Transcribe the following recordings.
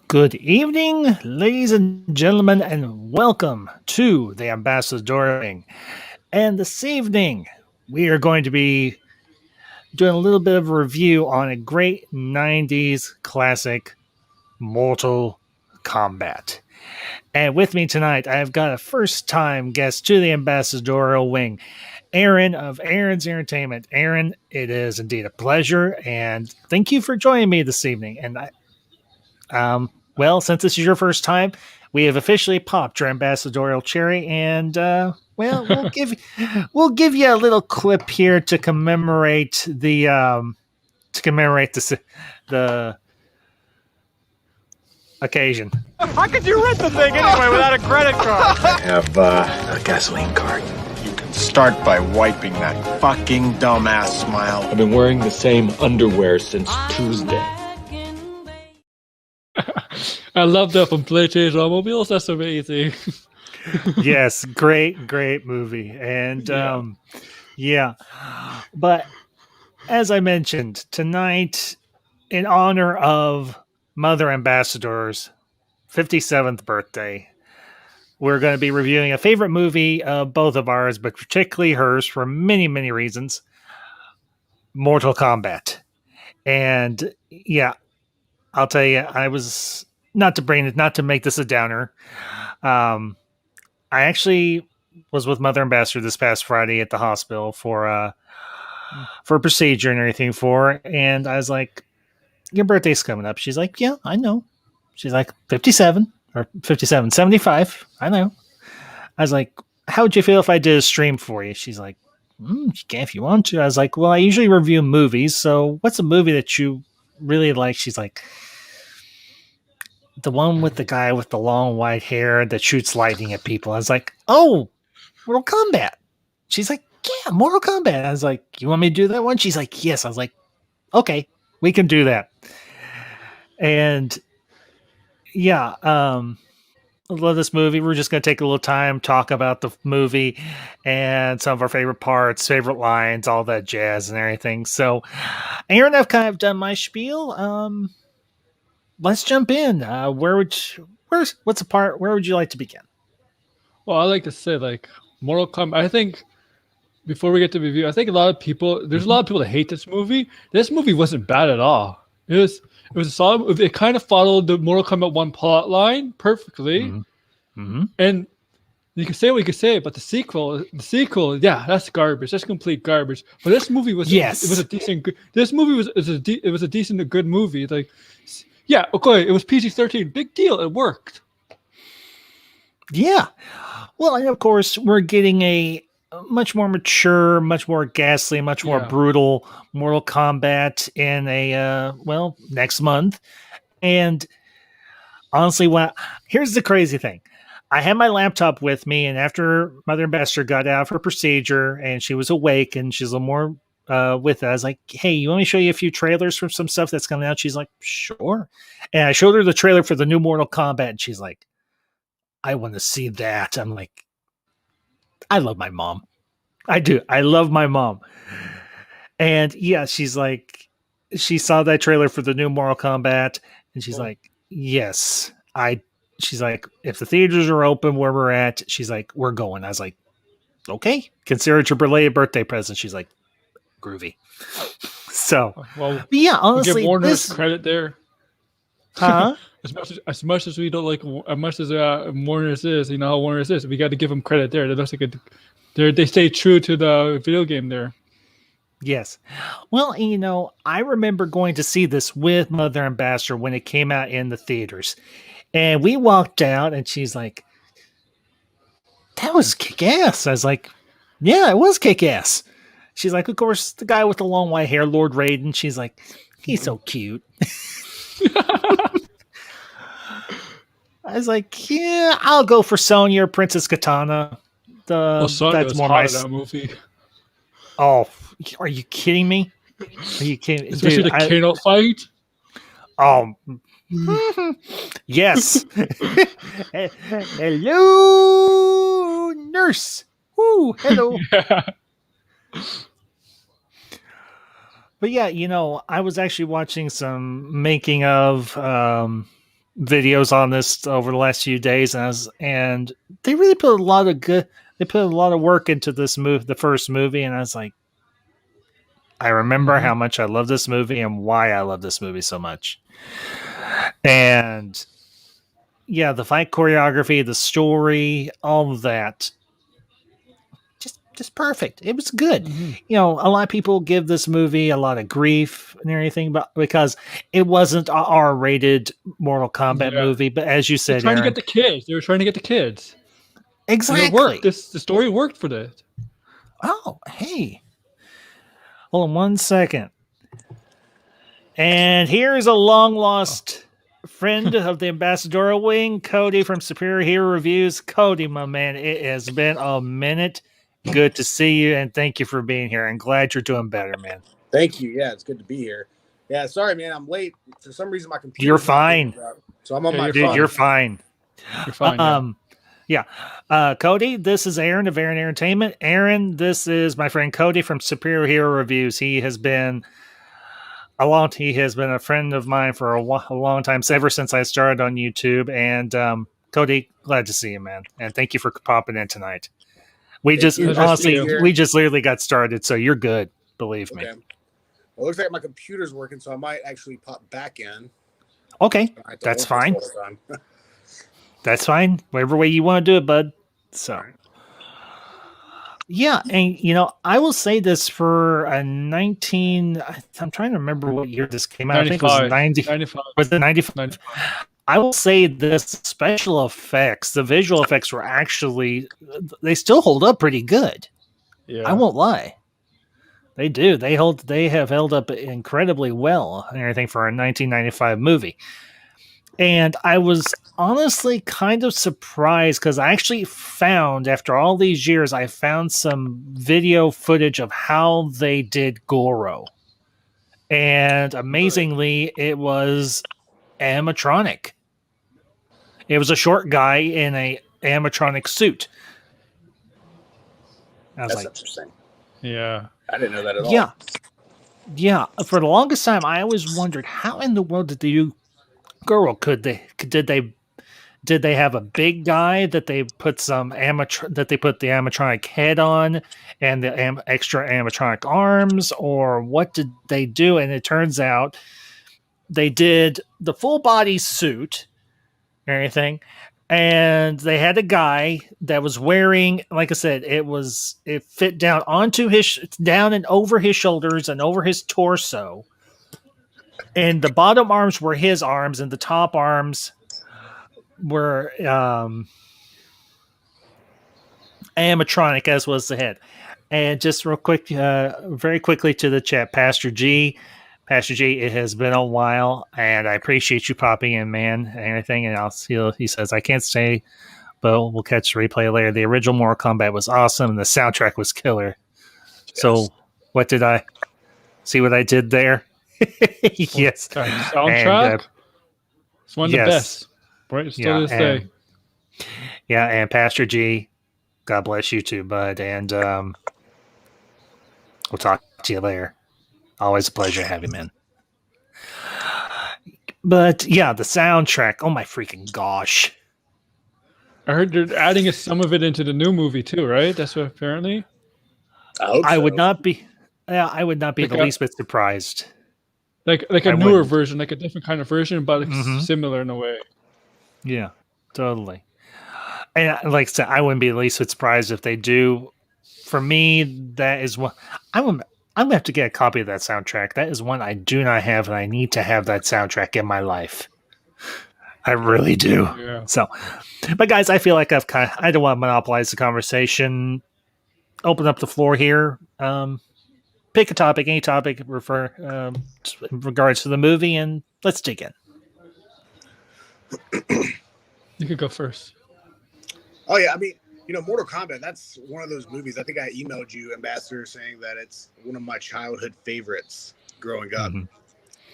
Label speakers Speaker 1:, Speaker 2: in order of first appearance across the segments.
Speaker 1: Good evening, ladies and gentlemen, and welcome to the Ambassador Wing. And this evening, we are going to be doing a little bit of a review on a great 90s classic, Mortal Kombat. And with me tonight, I've got a first time guest to the Ambassadorial Wing, Aaron of Aaron's Entertainment. Aaron, it is indeed a pleasure, and thank you for joining me this evening. Well, since this is your first time, we have officially popped your ambassadorial cherry, and well, we'll give you a little clip here to commemorate the occasion.
Speaker 2: How could you rent the thing anyway without a credit card?
Speaker 3: I have a gasoline card.
Speaker 2: You can start by wiping that fucking dumbass smile.
Speaker 3: I've been wearing the same underwear since Tuesday.
Speaker 4: I love that from Play-Change Automobiles. That's amazing.
Speaker 1: Yes, great movie. And yeah. But as I mentioned, tonight, in honor of Mother Ambassador's 57th birthday, we're going to be reviewing a favorite movie of both of ours, but particularly hers for many reasons, Mortal Kombat. And yeah, I'll tell you, I was not to make this a downer. I actually was with Mother Ambassador this past Friday at the hospital for a procedure and everything and I was like, your birthday's coming up. She's like, yeah, I know. She's like, 57 or 57, 75. I know. I was like, how would you feel if I did a stream for you? She's like, you can if you want to. I was like, well, I usually review movies. So what's a movie that you really like? She's like, the one with the guy with the long white hair that shoots lightning at people. I was like, oh, Mortal Kombat. She's like, yeah, Mortal Kombat. I was like, you want me to do that one? She's like, yes. I was like, okay, we can do that. And yeah, I love this movie. We're just going to take a little time, talk about the movie and some of our favorite parts, favorite lines, all that jazz and everything. So, Aaron, I've kind of done my spiel. Let's jump in. Where would you like to begin?
Speaker 4: Well, I like to say, like, Mortal Kombat. I think before we get to review, I think there's a lot of people that hate this movie. This movie wasn't bad at all. It was a solid. It kind of followed the Mortal Kombat 1 plot line perfectly.
Speaker 1: Mm-hmm.
Speaker 4: And you can say what you can say, but the sequel, yeah, that's garbage. That's complete garbage. But this movie was,
Speaker 1: yes,
Speaker 4: it was a decent. This movie was a decent, good movie. Like, yeah, okay, it was PG-13. Big deal. It worked.
Speaker 1: Yeah. Well, and of course, we're getting a much more mature, much more ghastly, much more brutal Mortal Kombat in next month. And honestly, here's the crazy thing. I had my laptop with me, and after Mother Ambassador got out of her procedure and she was awake and she's a little more with it, I was like, hey, you want me to show you a few trailers from some stuff that's coming out? She's like, sure. And I showed her the trailer for the new Mortal Kombat, and she's like, I want to see that. I'm like, I love my mom. I do. I love my mom. And yeah, she's like, she saw that trailer for the new Mortal Kombat, and she's like, yes, she's like, if the theaters are open where we're at, she's like, we're going. I was like, okay, consider it your belated birthday present. She's like, groovy. So,
Speaker 4: well,
Speaker 1: yeah, honestly,
Speaker 4: give Warner's credit there.
Speaker 1: Huh?
Speaker 4: as much as we don't like, as much as Warner's is, you know how Warner's is, we got to give them credit there. That looks like they stay true to the video game there.
Speaker 1: Yes. Well, you know, I remember going to see this with Mother Ambassador when it came out in the theaters. And we walked out and she's like, that was kick-ass. I was like, yeah, it was kick-ass. She's like, of course, the guy with the long white hair, Lord Raiden. She's like, he's so cute. I was like, yeah, I'll go for Sonya or Princess Katana.
Speaker 4: That's more my that movie.
Speaker 1: Oh, are you kidding me? Are you kidding?
Speaker 4: Especially the Kano fight.
Speaker 1: Oh, yes. Hello, nurse. Woo, hello.
Speaker 4: Yeah.
Speaker 1: But yeah, you know, I was actually watching some making of videos on this over the last few days, and they really put a lot of good. They put a lot of work into this the first movie, and I was like, I remember how much I love this movie and why I love this movie so much. And yeah, the fight choreography, the story, all of that, just perfect. It was good. You know, a lot of people give this movie a lot of grief and everything, but because it wasn't a R-rated Mortal Kombat movie. But as you
Speaker 4: They're
Speaker 1: said,
Speaker 4: trying
Speaker 1: Aaron,
Speaker 4: to get the kids. They were trying to get the kids.
Speaker 1: exactly.
Speaker 4: And it worked. The story worked for this.
Speaker 1: Oh, hey. Hold on 1 second. And here's a long lost friend of the Ambassadorial Wing, Cody from Superior Hero Reviews. Cody, my man, it has been a minute. Good to see you, and thank you for being here. I'm glad you're doing better, man.
Speaker 5: Thank you. Yeah, it's good to be here. Yeah, sorry, man. I'm late. For some reason, my computer.
Speaker 1: You're fine.
Speaker 5: So I'm on my
Speaker 1: dude.
Speaker 5: phone.
Speaker 1: You're fine.
Speaker 4: You're fine.
Speaker 1: Cody, this is Aaron of Aaron Entertainment. Aaron, this is my friend Cody from Superior Hero Reviews. He has been a friend of mine for a long time, ever since I started on YouTube. And Cody, glad to see you, man. And thank you for popping in tonight. We just literally got started, so you're good. Believe me.
Speaker 5: Well, it looks like my computer's working, so I might actually pop back in.
Speaker 1: Okay, that's fine. That's fine. Whatever way you want to do it, bud. So, yeah, and you know, I will say this for a 19. I'm trying to remember what year this came out.
Speaker 4: 95,
Speaker 1: I think it was 90.
Speaker 4: 95.
Speaker 1: Was it 95? I will say this: special effects, the visual effects were they still hold up pretty good.
Speaker 4: Yeah,
Speaker 1: I won't lie. They do. They have held up incredibly well and everything for a 1995 movie. And I was honestly kind of surprised because I actually found, after all these years, I found some video footage of how they did Goro. And amazingly, it was animatronic. It was a short guy in a animatronic suit.
Speaker 5: That's interesting.
Speaker 4: Yeah.
Speaker 5: I didn't know that at all.
Speaker 1: Yeah. For the longest time, I always wondered, how in the world did they do Goro? Did they have a big guy that they put the animatronic head on and the extra animatronic arms, or what did they do? And it turns out they did the full body suit and everything, and they had a guy that was wearing, like I said, it fit down down and over his shoulders and over his torso, and the bottom arms were his arms and the top arms were animatronic, as was the head. And just real quick, very quickly to the chat, Pastor G, it has been a while, and I appreciate you popping in, man, and everything. And he says, I can't say, but we'll catch the replay later. The original Mortal Kombat was awesome, and the soundtrack was killer. Yes. So, what did I see? What I did there? Yes,
Speaker 4: soundtrack. And, it's one of the best. Right, still to this day.
Speaker 1: Yeah, and Pastor G, God bless you too, bud. And we'll talk to you later. Always a pleasure to have you, man. But yeah, the soundtrack. Oh my freaking gosh!
Speaker 4: I heard they're adding some of it into the new movie too, right? That's what apparently.
Speaker 1: I would not be. I would not be the least bit surprised.
Speaker 4: Like a newer version, like a different kind of version, but similar in a way.
Speaker 1: Yeah, totally. And like I said, I wouldn't be the least bit surprised if they do. For me, that is one. I'm gonna have to get a copy of that soundtrack. That is one I do not have, and I need to have that soundtrack in my life. I really do. Yeah. So, but guys, I feel like I don't want to monopolize the conversation. Open up the floor here. Pick a topic, any topic, in regards to the movie, and let's dig in.
Speaker 4: You could go first.
Speaker 5: Oh yeah, I mean, Mortal Kombat, that's one of those movies. I think I emailed you, Ambassador, saying that it's one of my childhood favorites growing up. Mm-hmm.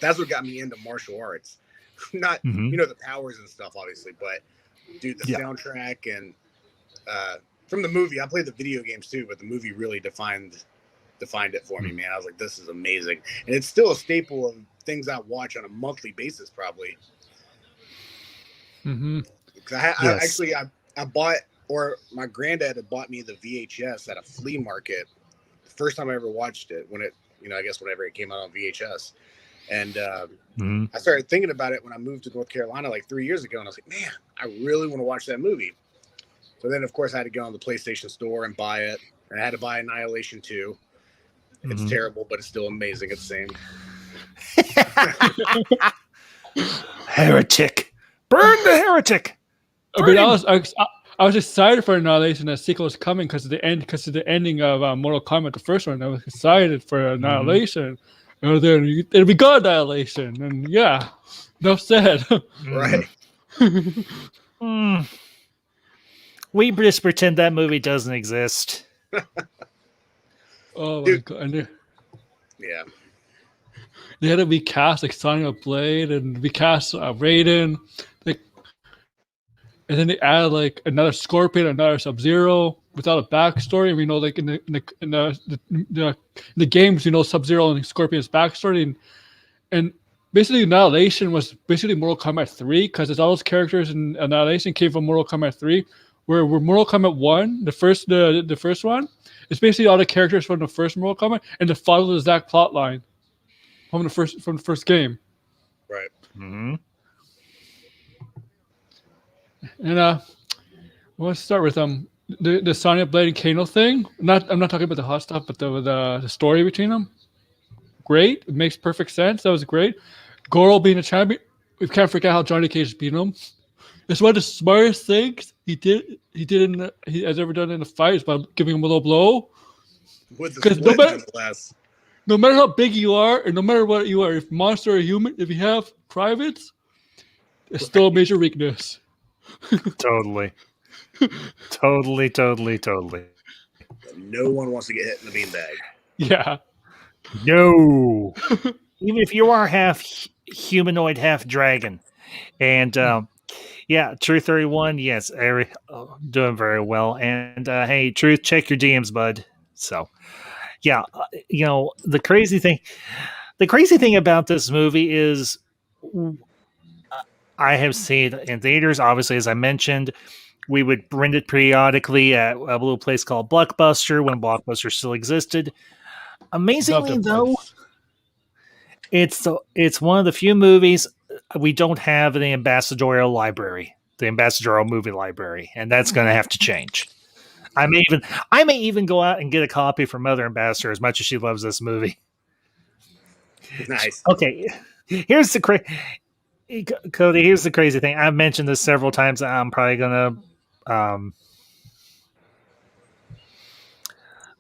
Speaker 5: That's what got me into martial arts. Not, the powers and stuff, obviously, but dude, the soundtrack and from the movie, I played the video games too, but the movie really defined it for me, man. I was like, this is amazing. And it's still a staple of things I watch on a monthly basis, probably.
Speaker 4: Mm-hmm.
Speaker 1: Yes.
Speaker 5: I bought, or my granddad had bought me the VHS at a flea market. The first time I ever watched it, when it, I guess whenever it came out on VHS. And I started thinking about it when I moved to North Carolina like 3 years ago, and I was like, man, I really want to watch that movie. So then, of course, I had to go on the PlayStation Store and buy it. And I had to buy Annihilation 2. It's terrible, but it's still amazing at the same.
Speaker 1: Heretic. Burn the heretic.
Speaker 4: I mean, I was excited for Annihilation. That sequel was coming because of the ending of Mortal Kombat, the first one. I was excited for Annihilation. And then it'll be good Annihilation, and yeah, enough said.
Speaker 5: Right.
Speaker 1: We just pretend that movie doesn't exist.
Speaker 4: Oh my god!
Speaker 5: Yeah.
Speaker 4: They had to be cast like Sonya Blade and be cast Raiden, like, and then they added like another Scorpion, another Sub-Zero without a backstory. We know, like in the games, Sub-Zero and Scorpion's backstory, and basically Annihilation was basically Mortal Kombat 3 because all those characters in Annihilation came from Mortal Kombat 3, where Mortal Kombat 1, the first one, it's basically all the characters from the first Mortal Kombat, and it follows the exact plot line from the first game.
Speaker 5: Right.
Speaker 1: Mm-hmm.
Speaker 4: And I want to start with the Sonya Blade and Kano thing. I'm not talking about the hot stuff, but the story between them. Great. It makes perfect sense. That was great. Goro being a champion. We can't forget how Johnny Cage beat him. It's one of the smartest things he has ever done in a fight is by giving him a little blow.
Speaker 5: Because
Speaker 4: no matter how big you are, and no matter what you are, if monster or human, if you have privates, it's still a major weakness.
Speaker 1: Totally.
Speaker 5: No one wants to get hit in the beanbag.
Speaker 4: Yeah.
Speaker 1: No. Even if you are half humanoid, half dragon. And Truth 31, yes, doing very well. And hey, Truth, check your DMs, bud. So, yeah, the crazy thing about this movie is I have seen it in theaters. Obviously, as I mentioned, we would rent it periodically at a little place called Blockbuster when Blockbuster still existed. Amazingly, though, it's one of the few movies we don't have in the ambassadorial library, the ambassadorial movie library, and that's going to have to change. I may even go out and get a copy from Mother Ambassador as much as she loves this movie.
Speaker 5: Nice.
Speaker 1: Okay, here's the Cody. Here's the crazy thing. I've mentioned this several times. I'm probably gonna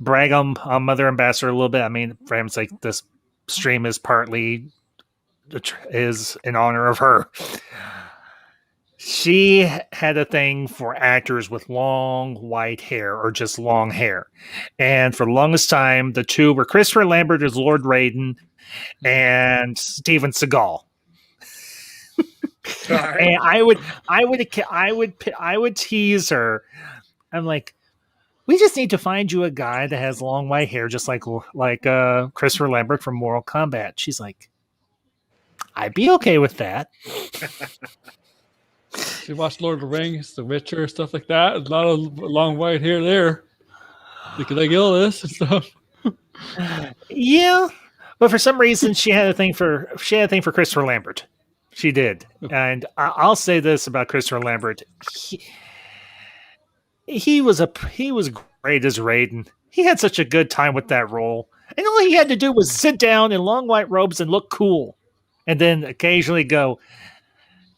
Speaker 1: brag on Mother Ambassador a little bit. I mean, for him, it's like this stream is partly is in honor of her. She had a thing for actors with long white hair or just long hair. And for the longest time, the two were Christopher Lambert as Lord Raiden and Steven Seagal. And I would tease her. I'm like, we just need to find you a guy that has long white hair, just like Christopher Lambert from Mortal Kombat. She's like, I'd be okay with that.
Speaker 4: She watched Lord of the Rings, The Witcher, stuff like that. A lot of long white hair there. You could like Illness and stuff.
Speaker 1: Yeah, but for some reason she had a thing for Christopher Lambert. She did, and I'll say this about Christopher Lambert: he was great as Raiden. He had such a good time with that role, and all he had to do was sit down in long white robes and look cool, and then occasionally go,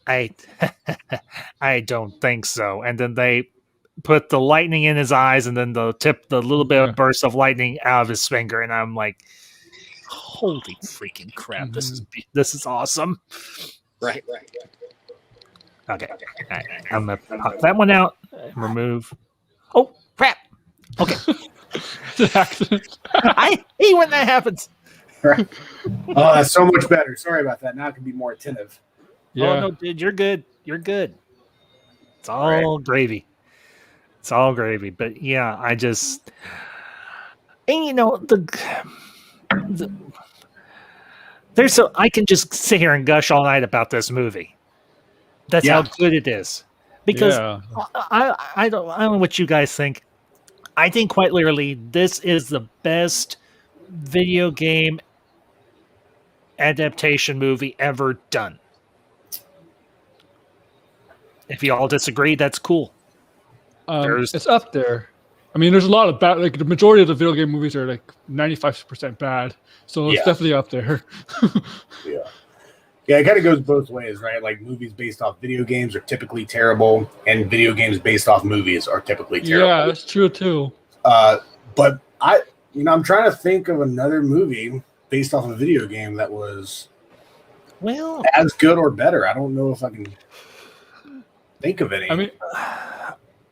Speaker 1: I don't think so. And then they put the lightning in his eyes and then the little bit of burst of lightning out of his finger. And I'm like, holy freaking crap.
Speaker 4: Mm-hmm.
Speaker 1: This is awesome.
Speaker 5: Right.
Speaker 1: Okay. Right. I'm going to pop that one out and remove. Oh, crap. Okay.
Speaker 4: It's an accident.
Speaker 1: I hate when that happens.
Speaker 5: Right. Oh, that's so much better. Sorry about that. Now I can be more attentive.
Speaker 4: Yeah.
Speaker 1: Oh, no, dude, you're good. You're good. It's all gravy. It's all gravy. But yeah, I just, and I can just sit here and gush all night about this movie. That's
Speaker 5: Yeah.
Speaker 1: how good it is. Because
Speaker 4: Yeah.
Speaker 1: I don't know what you guys think. I think quite literally this is the best video game adaptation movie ever done. If you all disagree, that's cool. There's
Speaker 4: It's up there. I mean, there's a lot of bad. Like the majority of the video game movies are like 95% bad, so it's
Speaker 5: Yeah.
Speaker 4: definitely up there.
Speaker 5: Yeah. Yeah, it kind of goes both ways, right? Like movies based off video games are typically terrible, and video games based off movies are typically terrible.
Speaker 4: Yeah, that's true too.
Speaker 5: But I'm trying to think of another movie based off a video game that was
Speaker 1: well,
Speaker 5: as good or better. I don't know if I can think of any.
Speaker 4: I mean,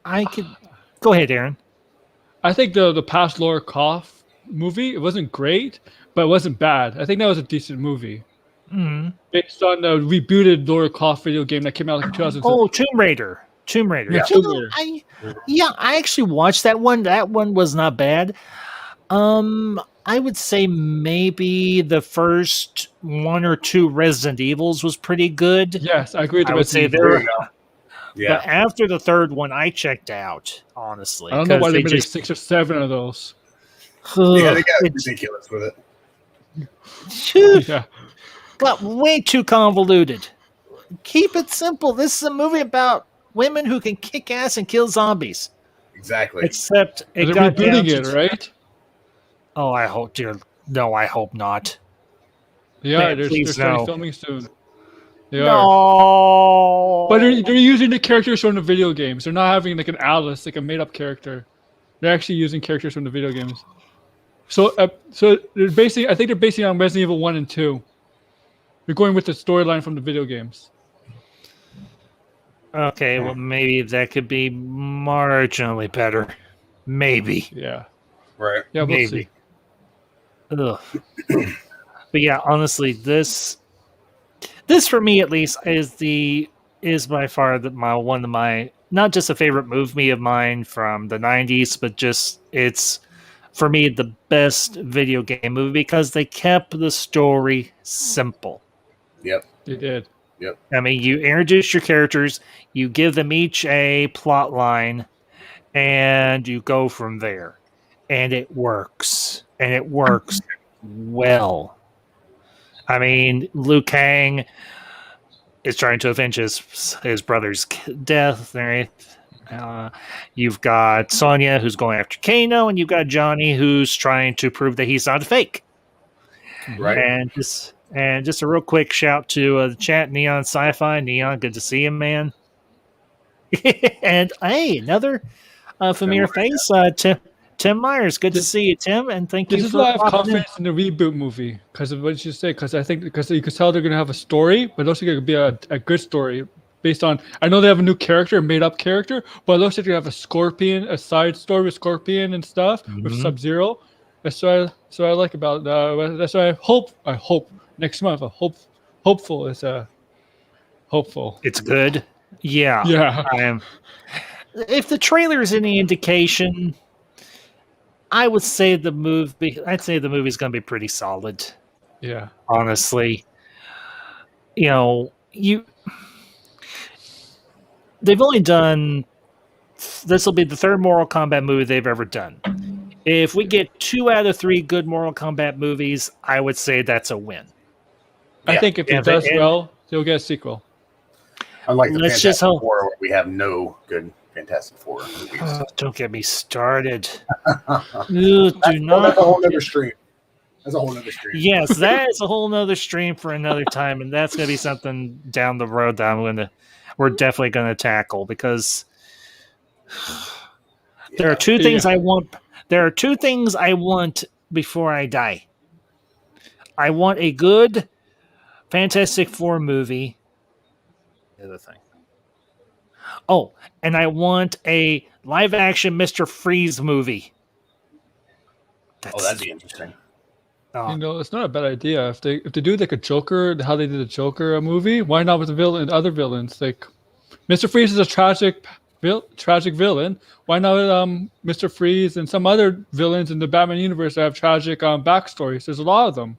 Speaker 1: I could go ahead, Aaron.
Speaker 4: I think the past Laura Croft movie, it wasn't great, but it wasn't bad. I think that was a decent movie.
Speaker 1: Mm.
Speaker 4: Based on the rebooted Laura Croft video game that came out like in 2006.
Speaker 1: Oh, Tomb Raider. Tomb Raider.
Speaker 4: Yeah,
Speaker 1: You
Speaker 4: Tomb
Speaker 1: know,
Speaker 4: Raider.
Speaker 1: I actually watched that one. That one was not bad. I would say maybe the first one or two Resident Evils was pretty good.
Speaker 4: Yes, I agree with
Speaker 1: I
Speaker 4: the
Speaker 1: would say
Speaker 4: Resident
Speaker 5: There
Speaker 1: they're.
Speaker 5: you go. Yeah.
Speaker 1: But after the third one, I checked out. Honestly,
Speaker 4: I don't know why
Speaker 1: 'cause
Speaker 4: they made like 6 or 7 of those.
Speaker 5: Yeah, they got
Speaker 1: it's
Speaker 5: ridiculous with it.
Speaker 4: Yeah.
Speaker 1: got way too convoluted. Keep it simple. This is a movie about women who can kick ass and kill zombies.
Speaker 5: Exactly.
Speaker 1: Except it
Speaker 4: They're
Speaker 1: got down
Speaker 4: rebooting
Speaker 1: to
Speaker 4: it, right?
Speaker 1: Oh, I hope, dear. No, I hope not.
Speaker 4: Yeah,
Speaker 1: Man,
Speaker 4: they're
Speaker 1: please
Speaker 4: starting
Speaker 1: no.
Speaker 4: filming soon. They are.
Speaker 1: No.
Speaker 4: But they're using the characters from the video games. They're not having like an Alice, like a made up character. They're actually using characters from the video games. So they're basing. I think they're basing it on Resident Evil 1 and 2. They're going with the storyline from the video games.
Speaker 1: Okay, well, maybe that could be marginally better. Maybe.
Speaker 4: Yeah.
Speaker 5: right.
Speaker 4: Yeah, we'll
Speaker 1: Maybe.
Speaker 4: see.
Speaker 1: Ugh. But yeah, honestly, this for me at least is by far one of my not just a favorite movie of mine from the 90s, but just it's for me the best video game movie because they kept the story simple.
Speaker 5: Yep.
Speaker 4: They did.
Speaker 1: I mean, you introduce your characters, you give them each a plot line, and you go from there. And it works. And it works well. I mean, Liu Kang is trying to avenge his brother's death. You've got Sonya, who's going after Kano, and you've got Johnny, who's trying to prove that he's not a fake.
Speaker 5: Right.
Speaker 1: And just a real quick shout to the chat, Neon Sci-Fi. Neon, good to see you, man. And hey, another familiar face, Tim Myers. Good to see you, Tim, and thank you
Speaker 4: This is
Speaker 1: for
Speaker 4: why I have
Speaker 1: popping in.
Speaker 4: confidence in the reboot movie because of what you say. Because I think because you can tell they're gonna have a story, but it looks like it could be a good story based on. I know they have a new character, a made up character, but it looks like they have a side story with Scorpion and stuff with
Speaker 1: Mhm.
Speaker 4: Sub-Zero. That's what I like about. That's why I hope next month. Hopeful is hopeful.
Speaker 1: It's good. Yeah.
Speaker 4: Yeah.
Speaker 1: I am. If the trailer is any indication, I would say the movie's going to be pretty solid.
Speaker 4: Yeah.
Speaker 1: Honestly, they've only done. This will be the third Mortal Kombat movie they've ever done. If we get 2 out of 3 good Mortal Kombat movies, I would say that's a win.
Speaker 4: I think if
Speaker 1: Yeah,
Speaker 4: it does
Speaker 1: and-
Speaker 4: well, they'll get a sequel.
Speaker 5: Unlike the
Speaker 1: Let's just
Speaker 5: Fantastic
Speaker 1: hope-
Speaker 5: Four, where we have no good Fantastic Four movies.
Speaker 1: Oh, don't get me started.
Speaker 5: That's
Speaker 1: Do not.
Speaker 5: a whole other stream. That's a whole other stream.
Speaker 1: Yes, that is a whole nother stream for another time, and that's going to be something down the road that we're definitely going to tackle because there are two things I want. There are 2 things I want before I die. I want a good Fantastic Four movie. The other thing. Oh, and I want a live action Mr. Freeze movie.
Speaker 5: Oh, that'd be interesting.
Speaker 1: Oh,
Speaker 4: You know, it's not a bad idea if they do like a Joker, how they did the Joker movie. Why not with the villain, other villains? Like Mr. Freeze is a tragic villain. Why not Mr. Freeze and some other villains in the Batman universe that have tragic backstories? There's a lot of them.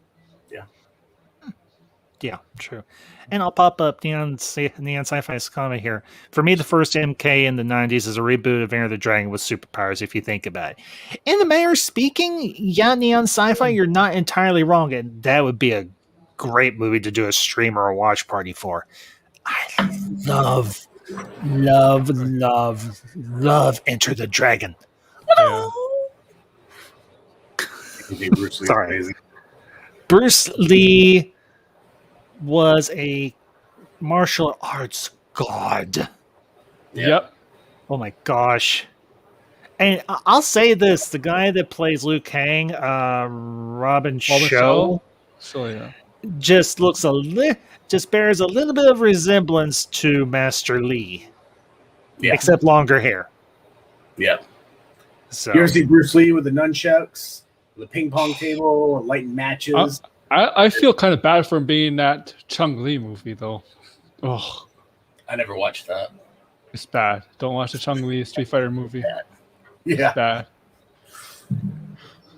Speaker 1: Yeah, true. And I'll pop up Neon Sci-Fi's comment here. For me, the first MK in the 90s is a reboot of Enter the Dragon with superpowers, if you think about it. In the manner of speaking, yeah, Neon Sci-Fi, you're not entirely wrong. And that would be a great movie to do a stream or a watch party for. I love, love, love, love Enter the Dragon.
Speaker 4: Yeah.
Speaker 5: Bruce Lee is
Speaker 1: Sorry.
Speaker 5: amazing.
Speaker 1: Bruce Lee was a martial arts god.
Speaker 4: Yep.
Speaker 1: Oh my gosh. And I'll say this, the guy that plays Liu Kang, Robin Shaw,
Speaker 4: So yeah.
Speaker 1: just looks just bears a little bit of resemblance to Master Lee.
Speaker 5: Yeah.
Speaker 1: Except longer hair.
Speaker 5: Yeah.
Speaker 1: So
Speaker 5: You ever see Bruce Lee with the nunchucks, the ping pong table, and lighting matches?
Speaker 4: I feel kind of bad for him being in that Chung Lee movie though. Oh,
Speaker 5: I never watched that.
Speaker 4: it's bad. Don't watch the Chung Lee Street Fighter movie.
Speaker 5: Yeah.
Speaker 4: Bad.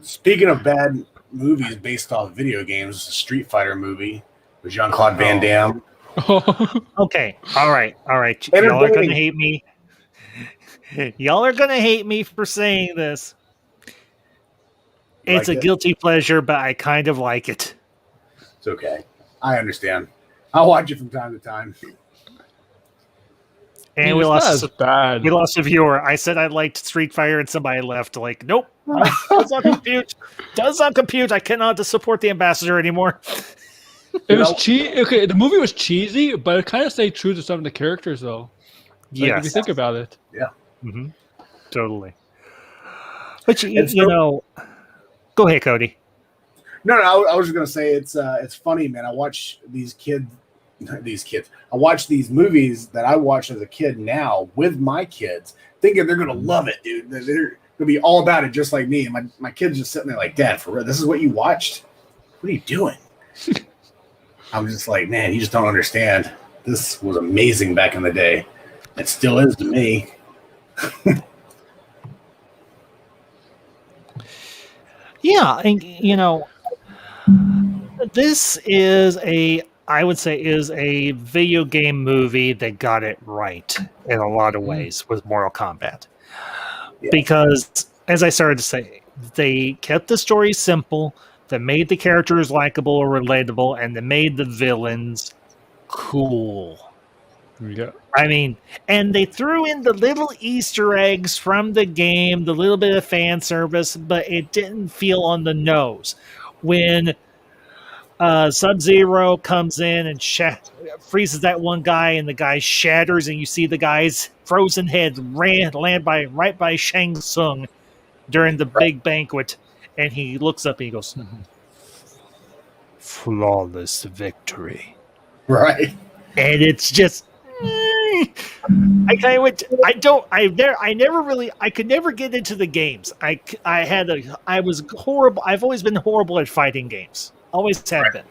Speaker 5: Speaking of bad movies based off video games, a Street Fighter movie with Jean-Claude Van Damme.
Speaker 1: okay. All right.
Speaker 5: And
Speaker 1: Y'all are
Speaker 5: they're
Speaker 1: gonna hate me. Y'all are gonna hate me for saying this. It's
Speaker 5: Like
Speaker 1: a
Speaker 5: it?
Speaker 1: guilty pleasure, but I kind of like it.
Speaker 5: It's okay. I understand. I'll watch it from time to time.
Speaker 1: And we
Speaker 4: It's not
Speaker 1: lost
Speaker 4: as bad.
Speaker 1: We lost a viewer. I said I liked Street Fighter, and somebody left. Like, nope, does not compute. Does not compute. I cannot support the ambassador anymore.
Speaker 4: It was cheesy. Okay, the movie was cheesy, but it kind of stayed true to some of the characters, though. Like, if you think about it.
Speaker 1: Mm-hmm. Totally. But
Speaker 5: It's
Speaker 1: you know, go ahead, Cody.
Speaker 5: No, I was just gonna say it's funny, man. I watch these kids. I watch these movies that I watched as a kid now with my kids, thinking they're gonna love it, dude. They're gonna be all about it, just like me. And my kids just sitting there like, Dad, for real, this is what you watched? What are you doing? I was just like, man, you just don't understand. This was amazing back in the day. It still is to me.
Speaker 1: Yeah, and you know, this is I would say is a video game movie that got it right in a lot of ways with Mortal Kombat.
Speaker 5: Yeah.
Speaker 1: Because, as I started to say, they kept the story simple, they made the characters likable or relatable, and they made the villains cool.
Speaker 4: Yeah.
Speaker 1: I mean, and they threw in the little Easter eggs from the game, the little bit of fan service, but it didn't feel on the nose. When Sub-Zero comes in and freezes that one guy, and the guy shatters, and you see the guy's frozen head land right by Shang Tsung during the big banquet, and he looks up and he goes, "Flawless victory."
Speaker 5: Right.
Speaker 1: And it's just, I could never get into the games. I was horrible. I've always been horrible at fighting games. Always have been.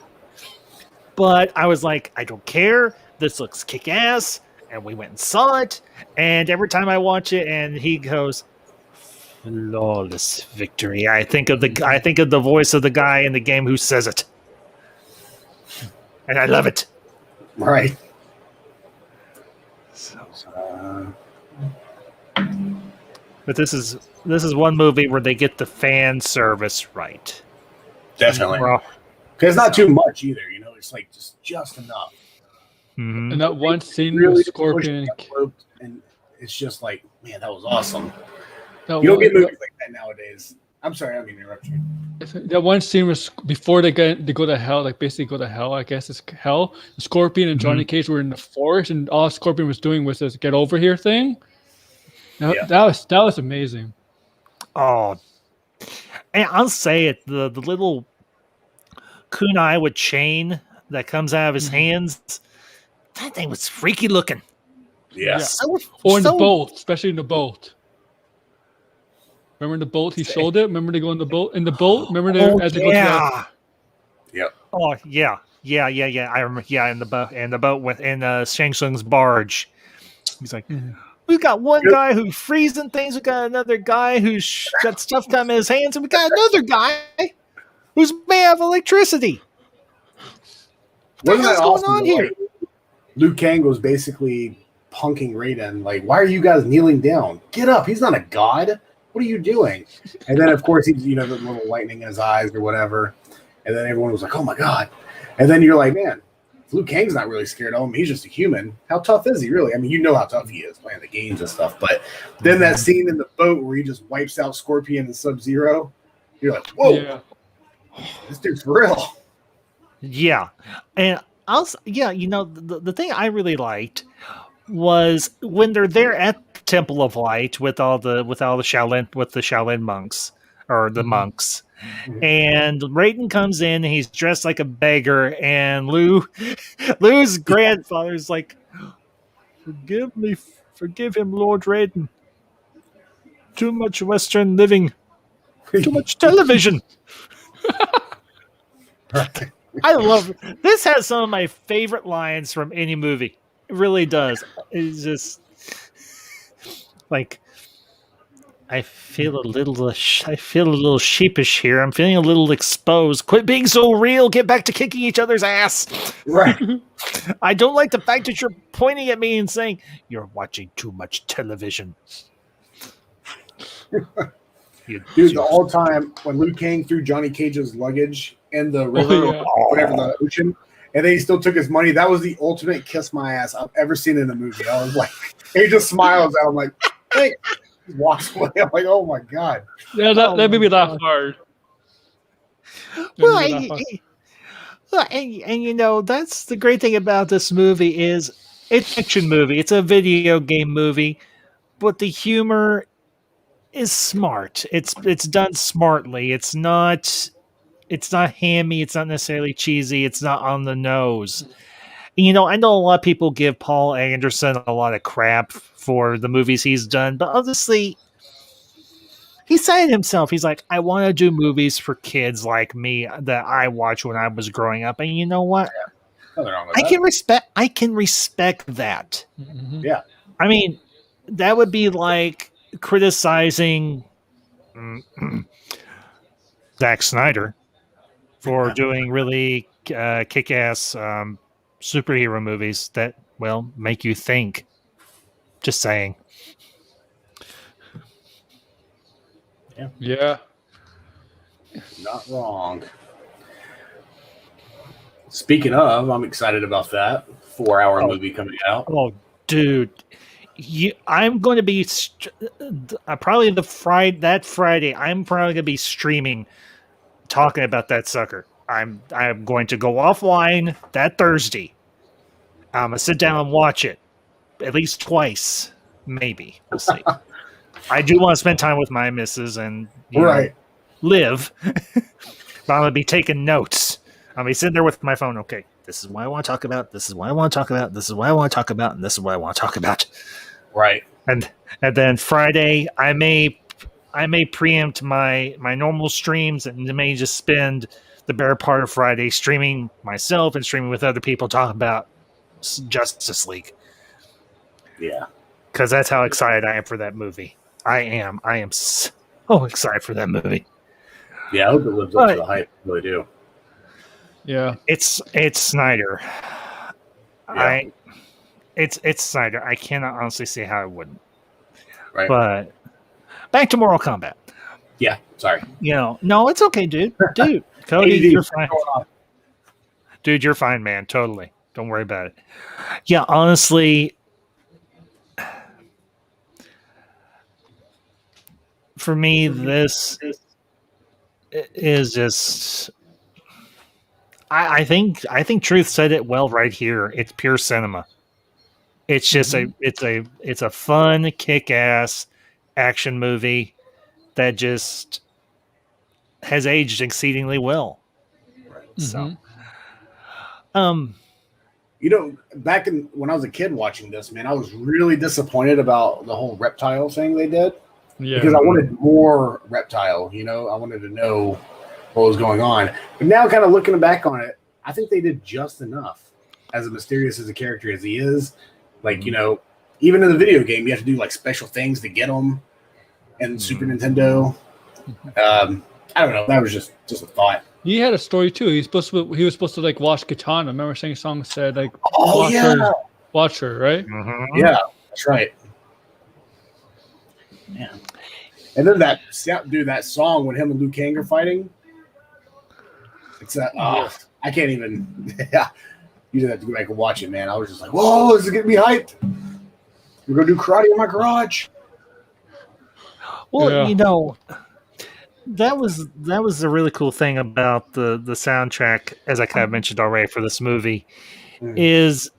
Speaker 1: But I was like, I don't care. This looks kick-ass. And we went and saw it. And every time I watch it and he goes, "Flawless victory," I think of the voice of the guy in the game who says it. And I love it.
Speaker 5: Right.
Speaker 1: But this is one movie where they get the fan service right.
Speaker 5: Definitely.
Speaker 1: Well,
Speaker 5: Because it's not too much either, you know. It's like just enough.
Speaker 1: mhm.
Speaker 4: And that one scene
Speaker 5: Really
Speaker 4: with
Speaker 5: push
Speaker 4: Scorpion.
Speaker 5: the envelope, and it's just like, man, that was awesome.
Speaker 4: That
Speaker 5: You don't
Speaker 4: one-
Speaker 5: get movies like that nowadays. I'm sorry, I don't mean to interrupt you.
Speaker 4: That one scene was before they go to hell, like basically go to hell. I guess it's hell. Scorpion and Johnny Cage were in the forest, and all Scorpion was doing was this "get over here" thing. That was amazing.
Speaker 1: Oh, and I'll say it. The little kunai with chain that comes out of his hands. That thing was freaky looking.
Speaker 5: Yeah.
Speaker 4: Or in the boat, especially in the boat. Remember in the boat he showed it? Remember they go in the boat? In the boat? Remember they as they go to
Speaker 1: Yeah.
Speaker 5: Yep.
Speaker 1: Oh yeah. I remember. Yeah, in the boat with Shang Tsung's barge. He's like, "We got one guy who's freezing things. We got another guy who's got stuff coming in his hands, and we got another guy who's made of electricity."
Speaker 5: Wasn't
Speaker 1: hell's
Speaker 5: that
Speaker 1: going
Speaker 5: awesome?
Speaker 1: on here?
Speaker 5: Liu Kang was basically punking Raiden, like, why are you guys kneeling down? Get up. He's not a god. What are you doing? And then, of course, he's, the little lightning in his eyes or whatever. And then everyone was like, oh my God. And then you're like, man, Liu Kang's not really scared of him. He's just a human. How tough is he, really? I mean, you know how tough he is playing the games and stuff. But then that scene in the boat where he just wipes out Scorpion and Sub-Zero, you're like, whoa, this dude's for real.
Speaker 1: Yeah. And also, the thing I really liked was when they're there at the Temple of Light with all the Shaolin monks or the monks. And Raiden comes in and he's dressed like a beggar, and Lou's grandfather's like, forgive him, Lord Raiden. Too much Western living, too much television. I love it. This has some of my favorite lines from any movie. It really does. It's just like I feel a little sheepish here. I'm feeling a little exposed. Quit being so real. Get back to kicking each other's ass.
Speaker 5: Right.
Speaker 1: I don't like the fact that you're pointing at me and saying you're watching too much television.
Speaker 5: Dude, the all-time when Liu Kang threw Johnny Cage's luggage in the river, whatever, the ocean, and then he still took his money. That was the ultimate kiss my ass I've ever seen in a movie. I was like, he just smiles at him like, hey, he walks away. I'm like, oh my God.
Speaker 4: Yeah, that made me laugh hard.
Speaker 1: Well, and that's the great thing about this movie is it's an action movie. It's a video game movie, but the humor is smart. It's done smartly. It's not hammy. It's not necessarily cheesy. It's not on the nose. I know a lot of people give Paul Anderson a lot of crap for the movies he's done, but honestly, he said it himself. He's like, I want to do movies for kids like me that I watched when I was growing up. And you know what? I can respect that.
Speaker 4: Mm-hmm.
Speaker 5: Yeah.
Speaker 1: I mean, that would be like criticizing Zack Snyder for doing really kick-ass superhero movies that, well, make you think. Just saying.
Speaker 4: Yeah.
Speaker 5: Not wrong. Speaking of, I'm excited about that 4-hour movie coming out.
Speaker 1: Oh, dude. I'm going to be probably that Friday. I'm probably going to be streaming, talking about that sucker. I'm going to go offline that Thursday. I'm gonna sit down and watch it at least twice, maybe. We'll see. I do want to spend time with my missus and live, but I'm gonna be taking notes. I'm gonna be sitting there with my phone. Okay, this is what I want to talk about. This is what I want to talk about. This is what I want to talk about, and this is what I want to talk about.
Speaker 5: Right.
Speaker 1: And then Friday, I may preempt my normal streams and may just spend the better part of Friday streaming myself and streaming with other people talking about Justice League.
Speaker 5: Yeah.
Speaker 1: Because that's how excited I am for that movie. I am so excited for that movie.
Speaker 5: Yeah, I hope it lives up to the hype. I really do.
Speaker 4: Yeah.
Speaker 1: It's Snyder.
Speaker 5: Yeah.
Speaker 1: It's Snyder. I cannot honestly say how I wouldn't.
Speaker 5: Right.
Speaker 1: But back to Mortal Kombat.
Speaker 5: Yeah, sorry.
Speaker 1: No, it's okay, dude. Dude, Cody, you're fine. Dude, you're fine, man. Totally. Don't worry about it. Yeah, honestly, for me, this is just. I think Truth said it well right here. It's pure cinema. It's just it's a fun, kick-ass action movie that just has aged exceedingly well.
Speaker 5: Right.
Speaker 1: So,
Speaker 5: back when I was a kid watching this, man, I was really disappointed about the whole reptile thing they did.
Speaker 4: Yeah.
Speaker 5: Because I wanted more reptile, I wanted to know what was going on. But now kind of looking back on it, I think they did just enough as mysterious as a character as he is. Like, even in the video game, you have to do like special things to get him and Super Nintendo. I don't know. That was just a thought.
Speaker 4: he had a story too. He was supposed to like watch Katana. Remember saying a song said like
Speaker 5: Oh
Speaker 4: watch her, right?
Speaker 5: yeah, that's right. Yeah. And then that song when him and Liu Kang are fighting. It's that. Oh, I can't even. Yeah, you didn't have to go back and watch it, man. I was just like, whoa, this is getting me hyped. We're gonna do karate in my garage.
Speaker 1: Well, you know, that was the really cool thing about the soundtrack, as I kind of mentioned already for this movie, is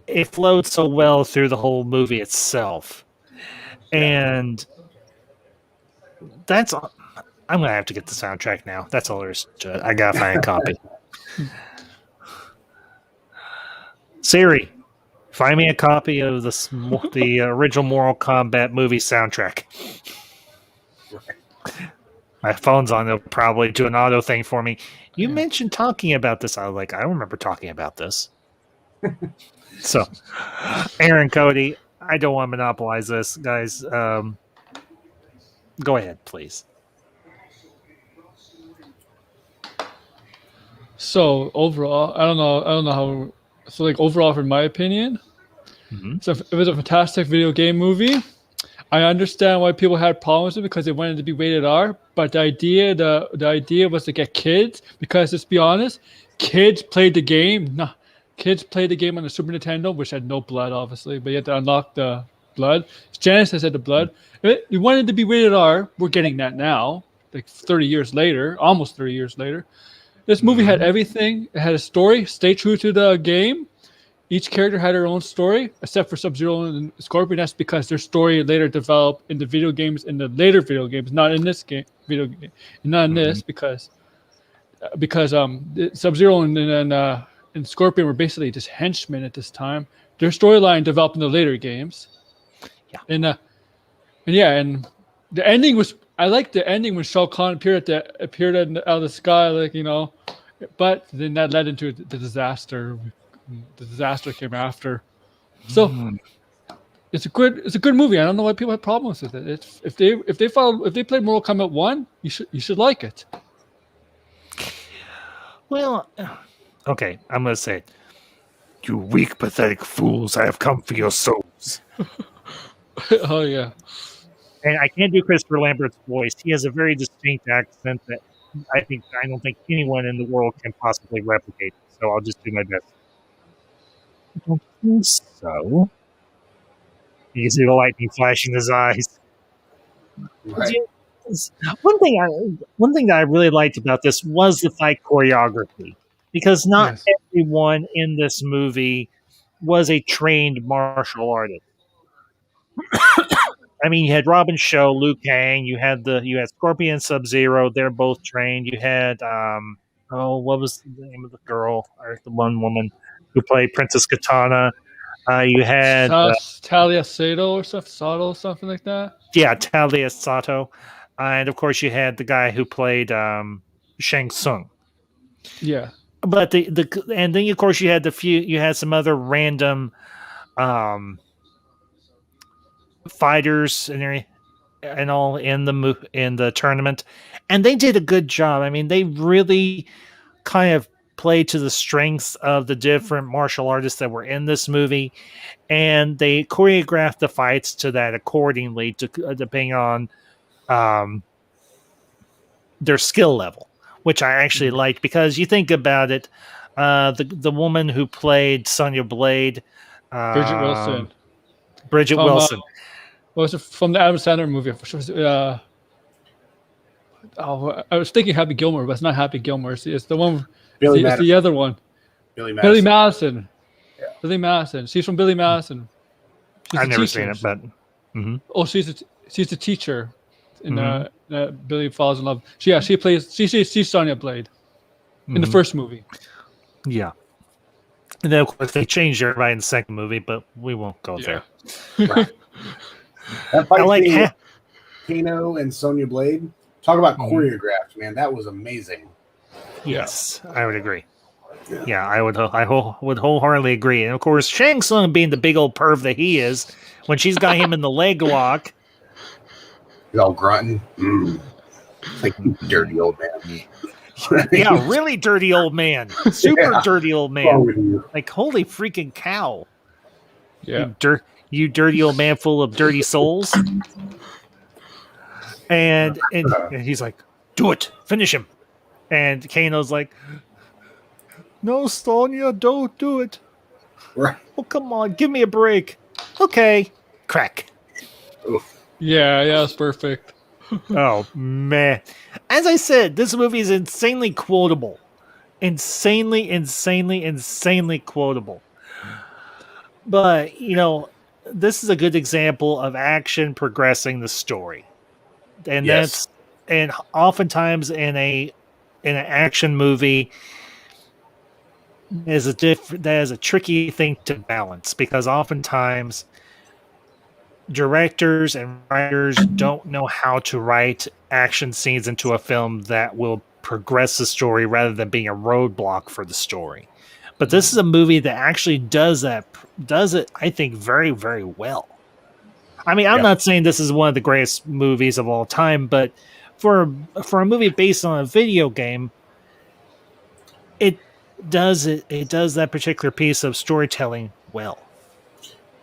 Speaker 1: it flowed so well through the whole movie itself, and that's. I'm gonna have to get the soundtrack now. That's all there is to it. I gotta find a copy. Siri, find me a copy of the original Mortal Kombat movie soundtrack. My phone's on. It'll probably do an auto thing for me. You mentioned talking about this. I was like, I remember talking about this. So, Aaron, Cody, I don't want to monopolize this, guys. Go ahead, please.
Speaker 4: So overall, I don't know how. So like overall, in my opinion, so it was a fantastic video game movie. I understand why people had problems with it because they wanted it to be rated R. But the idea was to get kids because let's be honest, kids played the game. Kids played the game on the Super Nintendo, which had no blood, obviously, but you had to unlock the blood. Genesis had the blood. We wanted it to be rated R. We're getting that now, like 30 years later, almost 30 years later. This movie had everything. It had a story. Stay true to the game. Each character had their own story, except for Sub-Zero and Scorpion. That's because their story later developed in the video games, in the later video games, not in this game. Video game, not in this because Sub-Zero and Scorpion were basically just henchmen at this time. Their storyline developed in the later games. Yeah, and the ending was. I liked the ending when Shao Kahn appeared out of the sky, like but then that led into the disaster. The disaster came after. So it's a good movie. I don't know why people have problems with it. If they played Mortal Kombat 1, you should like it.
Speaker 1: Well, okay, I'm gonna say it. You weak, pathetic fools! I have come for your souls.
Speaker 4: Oh yeah.
Speaker 1: And I can't do Christopher Lambert's voice. He has a very distinct accent that I don't think anyone in the world can possibly replicate. So I'll just do my best. I don't think so. You can see the lightning flashing in his eyes.
Speaker 5: Right.
Speaker 1: One thing that I really liked about this was the fight choreography, because not everyone in this movie was a trained martial artist. I mean, you had Robin Show, Liu Kang. You had Scorpion, Sub-Zero. They're both trained. You had what was the name of the girl or the one woman who played Princess Katana? You had
Speaker 4: Talia Sato or something like that.
Speaker 1: Yeah, Talia Sato, and of course you had the guy who played Shang Tsung.
Speaker 4: Yeah,
Speaker 1: but and then of course you had some other random fighters and all in the tournament, and they did a good job. I mean, they really kind of played to the strengths of the different martial artists that were in this movie, and they choreographed the fights to that accordingly, depending on their skill level, which I actually liked, because you think about it, the woman who played Sonya Blade, Bridget Wilson.
Speaker 4: Was it from the Adam Sandler movie? I was thinking Happy Gilmore, but it's not Happy Gilmore. It's the one. It's the other one. Billy Madison. Yeah. Billy Madison. She's from Billy Madison.
Speaker 1: I've never seen it, but
Speaker 4: she's the teacher in Billy Falls in Love. She plays. She's Sonya Blade in the first movie.
Speaker 1: Yeah. And then of course they changed everybody in the second movie, but we won't go there.
Speaker 5: Right. That fight Kano and Sonya Blade. Talk about choreographed, man. That was amazing.
Speaker 1: Yes, I would agree. Yeah, I would wholeheartedly agree. And of course, Shang Tsung, being the big old perv that he is, when she's got him in the leg lock,
Speaker 5: he's all grunting. Like dirty old man.
Speaker 1: Yeah, really dirty old man. Super dirty old
Speaker 5: What's wrong
Speaker 1: man.
Speaker 5: with you?
Speaker 1: Like, holy freaking cow.
Speaker 4: Yeah.
Speaker 1: You dirty old man full of dirty souls. And he's like, do it. Finish him. And Kano's like, no, Sonya, don't do it.
Speaker 5: Right.
Speaker 1: Oh, come on. Give me a break. Okay. Crack.
Speaker 4: Yeah, it's perfect.
Speaker 1: Oh, man. As I said, this movie is insanely quotable. Insanely quotable. But, this is a good example of action progressing the story. And
Speaker 5: Yes.
Speaker 1: and oftentimes in an action movie that is a tricky thing to balance, because oftentimes directors and writers don't know how to write action scenes into a film that will progress the story rather than being a roadblock for the story. But this is a movie that actually does it, I think, very, very well. I mean, I'm not saying this is one of the greatest movies of all time, but for a movie based on a video game, it does that particular piece of storytelling well.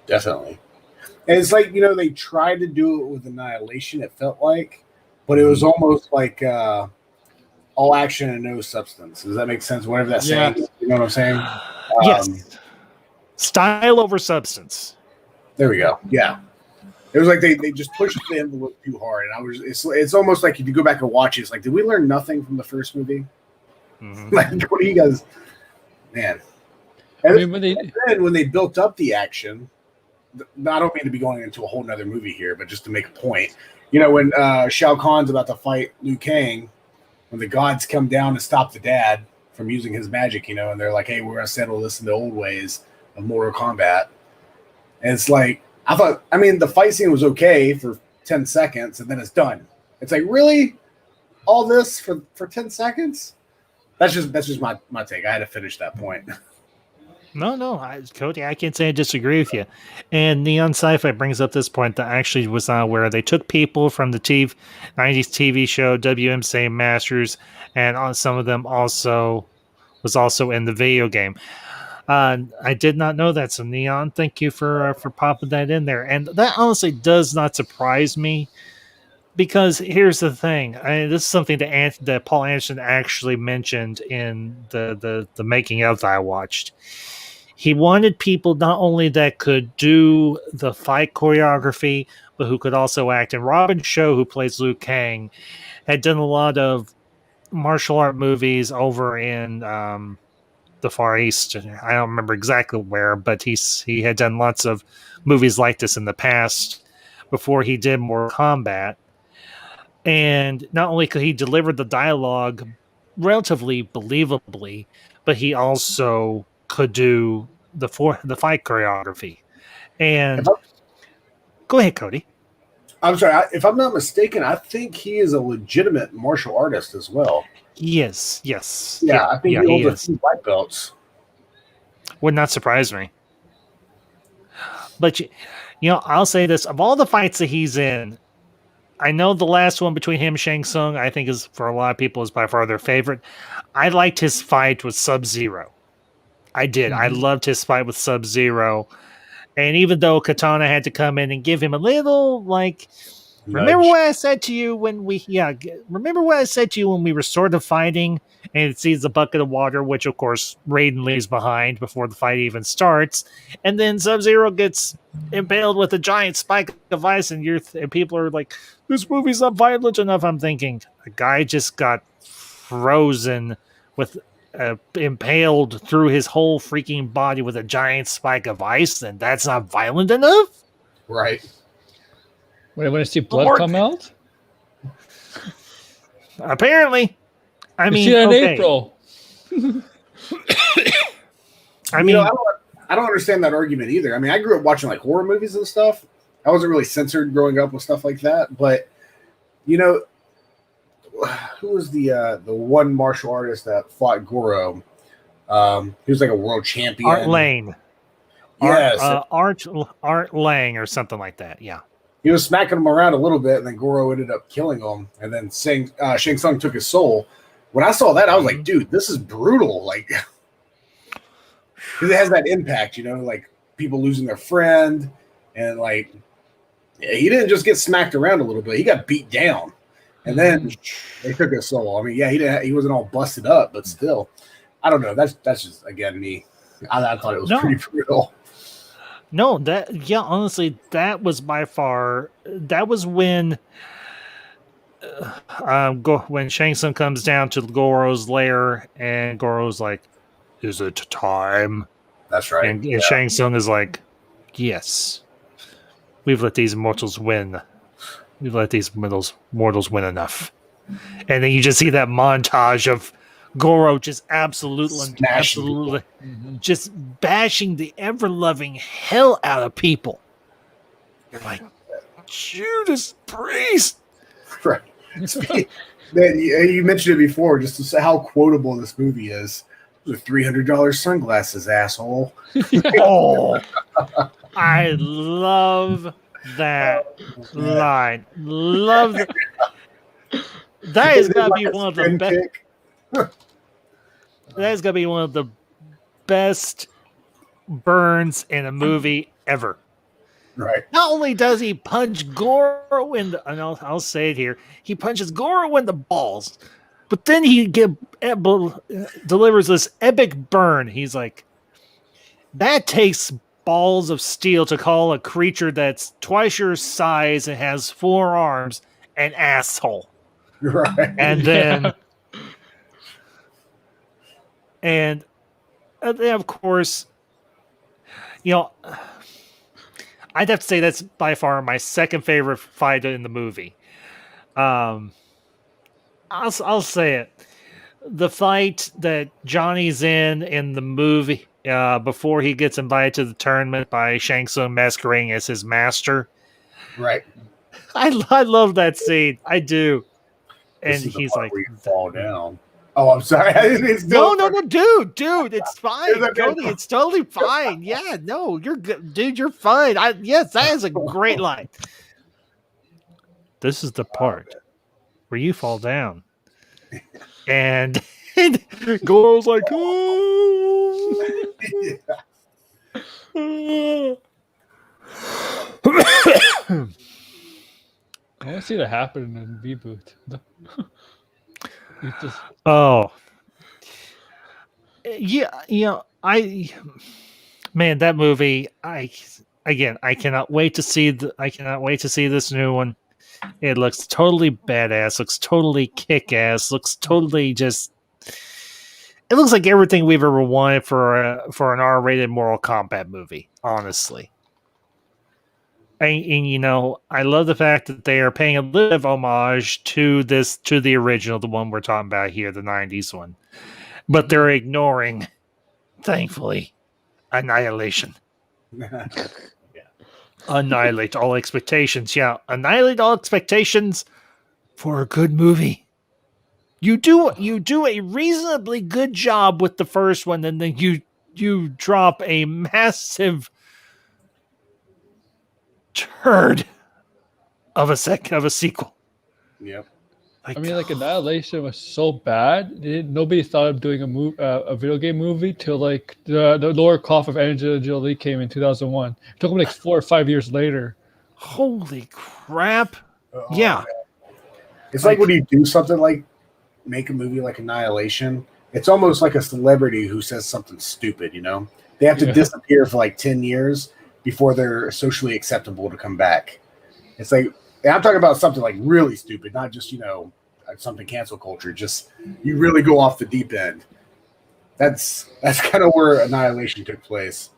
Speaker 5: Definitely. And it's like, they tried to do it with Annihilation, it felt like, but it was almost like all action and no substance. Does that make sense? Whatever that saying is, you know what I'm saying?
Speaker 1: Yes. Style over substance.
Speaker 5: There we go. Yeah. It was like they just pushed the envelope too hard. And it's almost like if you go back and watch it, it's like, did we learn nothing from the first movie?
Speaker 1: Mm-hmm.
Speaker 5: Like, what do you guys, man? And
Speaker 4: I mean,
Speaker 5: when they built up the action, I don't mean to be going into a whole nother movie here, but just to make a point, when Shao Kahn's about to fight Liu Kang, when the gods come down to stop the dad from using his magic, and they're like, hey, we're going to settle this in the old ways of Mortal Kombat. And it's like, the fight scene was okay for 10 seconds and then it's done. It's like, really? All this for 10 seconds? That's just my take. I had to finish that point.
Speaker 1: No, Cody, I can't say I disagree with you. And Neon Sci-Fi brings up this point that actually was where they took people from the 90s TV show WMC Masters, and some of them was also in the video game. I did not know that, so Neon, thank you for popping that in there. And that honestly does not surprise me, because here's the thing. This is something that Paul Anderson actually mentioned in the making of that I watched. He wanted people not only that could do the fight choreography, but who could also act. And Robin Shou, who plays Liu Kang, had done a lot of martial art movies over in the Far East. I don't remember exactly where, but he had done lots of movies like this in the past before he did Mortal Kombat. And not only could he deliver the dialogue relatively believably, but he also could do the fight choreography. And go ahead, Cody.
Speaker 5: I'm sorry. If I'm not mistaken, I think he is a legitimate martial artist as well.
Speaker 1: Yes.
Speaker 5: Yeah, I think he holds a few white belts.
Speaker 1: Would not surprise me. But I'll say this: of all the fights that he's in, I know the last one between him and Shang Tsung, I think, is for a lot of people is by far their favorite. I liked his fight with Sub-Zero. I did. Mm-hmm. I loved his fight with Sub-Zero. And even though Katana had to come in and give him a little, remember what I said to you when we were sort of fighting and it sees the bucket of water, which of course Raiden leaves behind before the fight even starts. And then Sub-Zero gets impaled with a giant spike of ice, and people are like, this movie's not violent enough. I'm thinking, a guy just got frozen with impaled through his whole freaking body with a giant spike of ice, and that's not violent enough?
Speaker 5: Right.
Speaker 4: When I see blood come out?
Speaker 1: Apparently. I mean,
Speaker 4: see that in April.
Speaker 5: I don't understand that argument either. I mean, I grew up watching horror movies and stuff. I wasn't really censored growing up with stuff like that, but who was the one martial artist that fought Goro? He was like a world champion.
Speaker 1: Art Lane.
Speaker 5: Yes.
Speaker 1: Art Lang or something like that. Yeah.
Speaker 5: He was smacking him around a little bit, and then Goro ended up killing him. And then Shang Tsung took his soul. when I saw that, I was like, dude, this is brutal. Like, because it has that impact, like people losing their friend, and like he didn't just get smacked around a little bit; he got beat down, and then they took his soul. I mean, yeah, he wasn't all busted up, but still, I don't know. That's just again me. I thought it was pretty brutal.
Speaker 1: No, honestly, that was by far. That was when when Shang Tsung comes down to Goro's lair, and Goro's like, "Is it time?"
Speaker 5: That's right.
Speaker 1: And Shang Tsung is like, "Yes, we've let these mortals win. We've let these mortals win enough." And then you just see that montage of Goro just absolutely, just bashing the ever-loving hell out of people. You're like, Judas Priest.
Speaker 5: Right. You mentioned it before, just to say how quotable this movie is. Those are $300 sunglasses, asshole.
Speaker 1: Oh, I love that line. Love that. That is gonna be one of the best. That is gonna be one of the best burns in a movie ever.
Speaker 5: Right.
Speaker 1: Not only does he punch Goro in the, and I'll say it here, he punches Goro in the balls, but then he delivers this epic burn. He's like, that takes balls of steel to call a creature that's twice your size and has 4 arms an asshole.
Speaker 5: Right.
Speaker 1: And then, and then of course, I'd have to say that's by far my second favorite fight in the movie. I'll say it. The fight that Johnny's in the movie before he gets invited to the tournament by Shang Tsung masquerading as his master.
Speaker 5: Right.
Speaker 1: I love that scene. I do. And he's like,
Speaker 5: where you fall down. Oh, I'm sorry.
Speaker 1: No, dude, it's fine, Cody. It's totally fine. Yeah, no, you're good, dude. You're fine. Yes, that is a great line. This is the part where you fall down, and Goro's like, oh.
Speaker 4: I want to see that happen in Reboot.
Speaker 1: Oh, yeah, man, that movie. I cannot wait to see. I cannot wait to see this new one. It looks totally badass. Looks totally kick-ass. Looks totally just. It looks like everything we've ever wanted for an R-rated Mortal Kombat movie. Honestly. And I love the fact that they are paying a little bit of homage to the original, the one we're talking about here, the 90s one. But they're ignoring, thankfully, Annihilation.
Speaker 5: Yeah.
Speaker 1: Annihilate all expectations. Yeah, annihilate all expectations for a good movie. You do a reasonably good job with the first one, and then you drop a massive turd of a sequel.
Speaker 5: Yep.
Speaker 4: Annihilation was so bad. Nobody thought of doing a video game movie till like the Laura Croft of Angelina Jolie came in 2001. It took them like 4 or 5 years later.
Speaker 1: Holy crap! Yeah,
Speaker 5: it's like when you do something like make a movie like Annihilation. It's almost like a celebrity who says something stupid. They have to disappear for like 10 years before they're socially acceptable to come back. It's like, and I'm talking about something like really stupid, not just, something cancel culture. Just you really go off the deep end. That's kind of where Annihilation took place.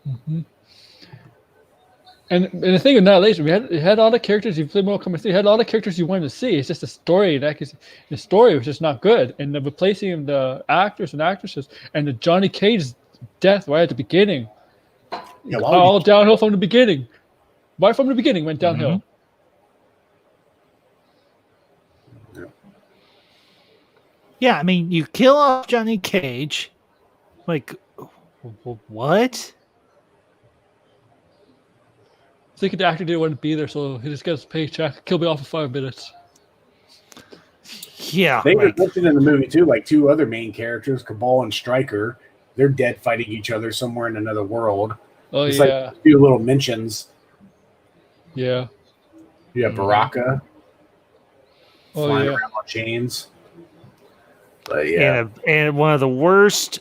Speaker 4: Mm-hmm. And the thing with Annihilation, it had all the characters you played Mortal Kombat 3, it had all the characters you wanted to see. It's just the story. The story was just not good. And the replacing the actors and actresses and the Johnny Cage's death right at the beginning. Yeah, all downhill from the beginning. Right from the beginning went downhill.
Speaker 5: Mm-hmm.
Speaker 1: Yeah, I mean, you kill off Johnny Cage. Like, what?
Speaker 4: I think the actor didn't want to be there, so he just gets a paycheck. Kill me off for 5 minutes.
Speaker 1: Yeah,
Speaker 5: They were
Speaker 1: like
Speaker 5: mentioned in the movie too, like two other main characters, Cabal and Stryker. They're dead fighting each other somewhere in another world.
Speaker 4: Oh
Speaker 5: It's
Speaker 4: yeah,
Speaker 5: like a few little mentions.
Speaker 4: yeah.
Speaker 5: You have Baraka
Speaker 4: Oh
Speaker 5: flying
Speaker 4: yeah.
Speaker 5: around on chains. But yeah,
Speaker 1: and one of the worst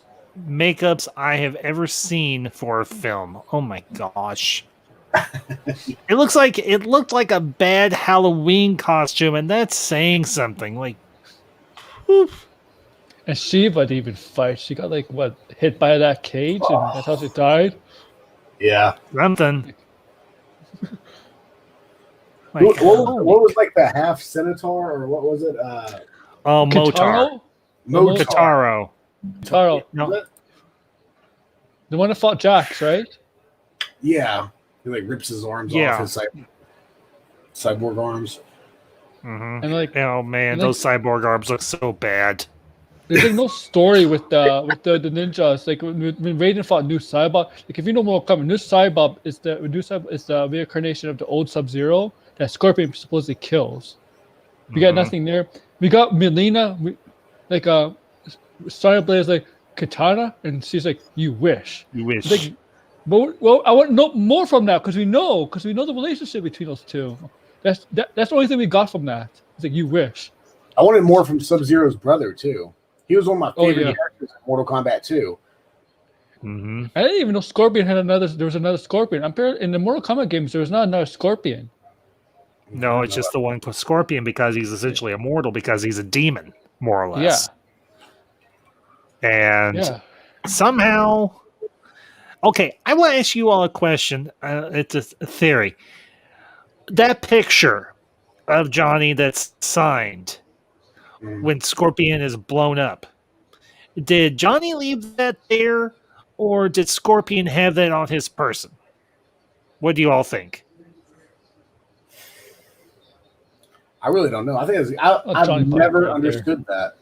Speaker 1: makeups I have ever seen for a film. Oh my gosh. It looked like a bad Halloween costume, and that's saying something. Like, oof.
Speaker 4: And Shiva didn't even fight. She got like what hit by that cage, and that's how she died.
Speaker 5: yeah.
Speaker 1: Something. Like,
Speaker 5: What was like the half centaur or what was it?
Speaker 1: Motar.
Speaker 4: Motar.
Speaker 1: Kataro.
Speaker 4: Taro.
Speaker 1: No,
Speaker 4: The one that fought Jax, right?
Speaker 5: Yeah, he like rips his arms
Speaker 1: Yeah.
Speaker 5: off his cyborg arms.
Speaker 4: And like,
Speaker 1: oh man,
Speaker 4: and, like,
Speaker 1: those cyborg arms look so bad.
Speaker 4: there's like no story with the ninjas. Like when Raiden fought New Cybob. Like if you know Mortal Kombat, New Cybob is the reincarnation of the old Sub-Zero that Scorpion supposedly kills. We got nothing there. We got Melina, Star Blaze like Katana, and she's like, "You wish."
Speaker 1: You wish.
Speaker 4: Like, well, I want to know more from that because we know the relationship between those two. That's the only thing we got from that. It's like you wish.
Speaker 5: I wanted more from Sub-Zero's brother too. He was one of my favorite
Speaker 4: yeah.
Speaker 5: characters in Mortal Kombat 2.
Speaker 1: Mm-hmm.
Speaker 4: I didn't even know Scorpion had another. There was another Scorpion. In the Mortal Kombat games, there was not another Scorpion.
Speaker 1: No, it's just the one Scorpion because he's essentially immortal because he's a demon, more or less.
Speaker 4: Yeah.
Speaker 1: And somehow, okay, I want to ask you all a question. It's a theory. That picture of Johnny that's signed when Scorpion is blown up, did Johnny leave that there, or did Scorpion have that on his person? What do you all think?
Speaker 5: I really don't know. I think I've never understood that.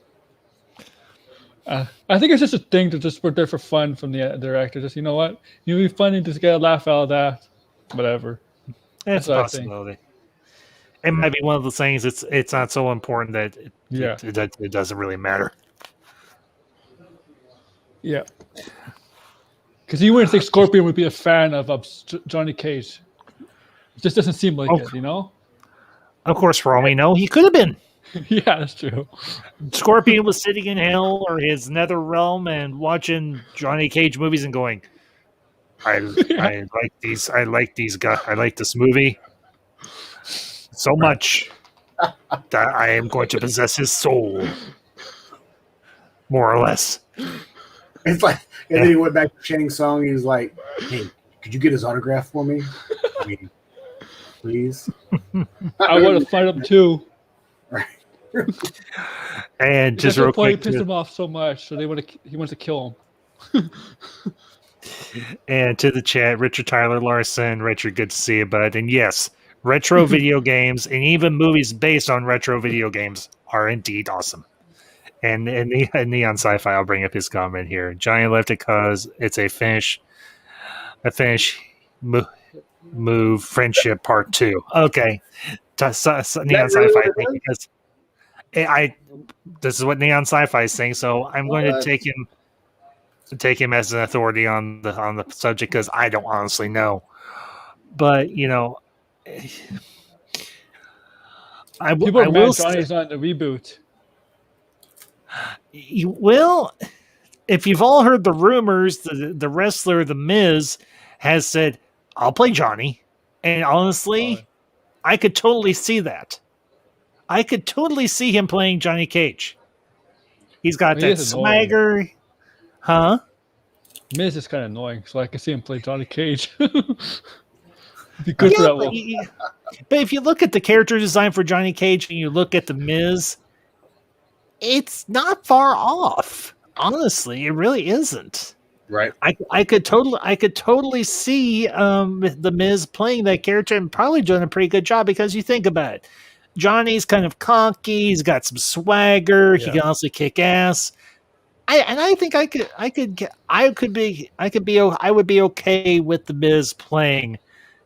Speaker 4: I think it's just a thing to just put there for fun from the director. Just, you know what? You'll be funny, just get a laugh out of that. Whatever.
Speaker 1: That's a possibility. It might be one of those things. It's not so important that it doesn't really matter.
Speaker 4: Yeah. Because you wouldn't think Scorpion would be a fan of Johnny Cage. It just doesn't seem like it, you know?
Speaker 1: Of course, for all we know, he could have been.
Speaker 4: Yeah, that's true.
Speaker 1: Scorpion was sitting in hell or his nether realm and watching Johnny Cage movies and going, I like these. I like these guys. I like this movie so much that I am going to possess his soul, more or less.
Speaker 5: It's like, and then he went back to Channing Song. He was like, "Hey, could you get his autograph for me? I mean, please."
Speaker 4: I want to fight him too.
Speaker 5: Right.
Speaker 1: And just real quick,
Speaker 4: pissed him off so much, so he wants to kill him.
Speaker 1: And to the chat, Richard Tyler Larson, Richard, good to see you, bud. And yes, retro video games and even movies based on retro video games are indeed awesome. And Neon Sci-Fi, I'll bring up his comment here. Johnny left it because it's a finish move friendship part 2. Okay, Neon Sci-Fi, because this is what Neon Sci-Fi is saying. So I'm going to take him as an authority on the subject because I don't honestly know. But people
Speaker 4: are mad Johnny's not in the reboot.
Speaker 1: Well, if you've all heard the rumors, the wrestler The Miz has said, "I'll play Johnny," and honestly, I could totally see that. I could totally see him playing Johnny Cage. He's got that swagger. Annoying. Huh?
Speaker 4: Miz is kind of annoying, so I can see him play Johnny Cage. Be good for that one.
Speaker 1: But if you look at the character design for Johnny Cage and you look at The Miz, it's not far off. Honestly, it really isn't.
Speaker 5: Right.
Speaker 1: I could totally see The Miz playing that character and probably doing a pretty good job because you think about it. Johnny's kind of cocky. He's got some swagger. Yeah. He can also kick ass. I think I would be okay with The Miz playing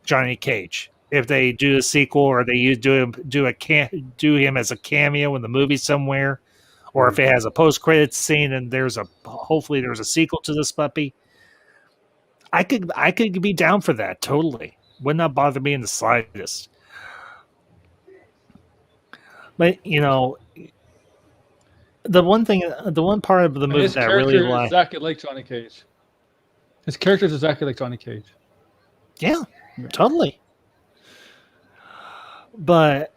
Speaker 1: Johnny Cage. if they do a sequel or they do him as a cameo in the movie somewhere, or if it has a post credits scene and hopefully there's a sequel to this puppy. I could be down for that totally. Would not bother me in the slightest. But the one part of the
Speaker 4: And
Speaker 1: movie
Speaker 4: his
Speaker 1: that I really
Speaker 4: character is
Speaker 1: like,
Speaker 4: exactly like Johnny Cage. His character is exactly like Johnny Cage.
Speaker 1: yeah, totally. But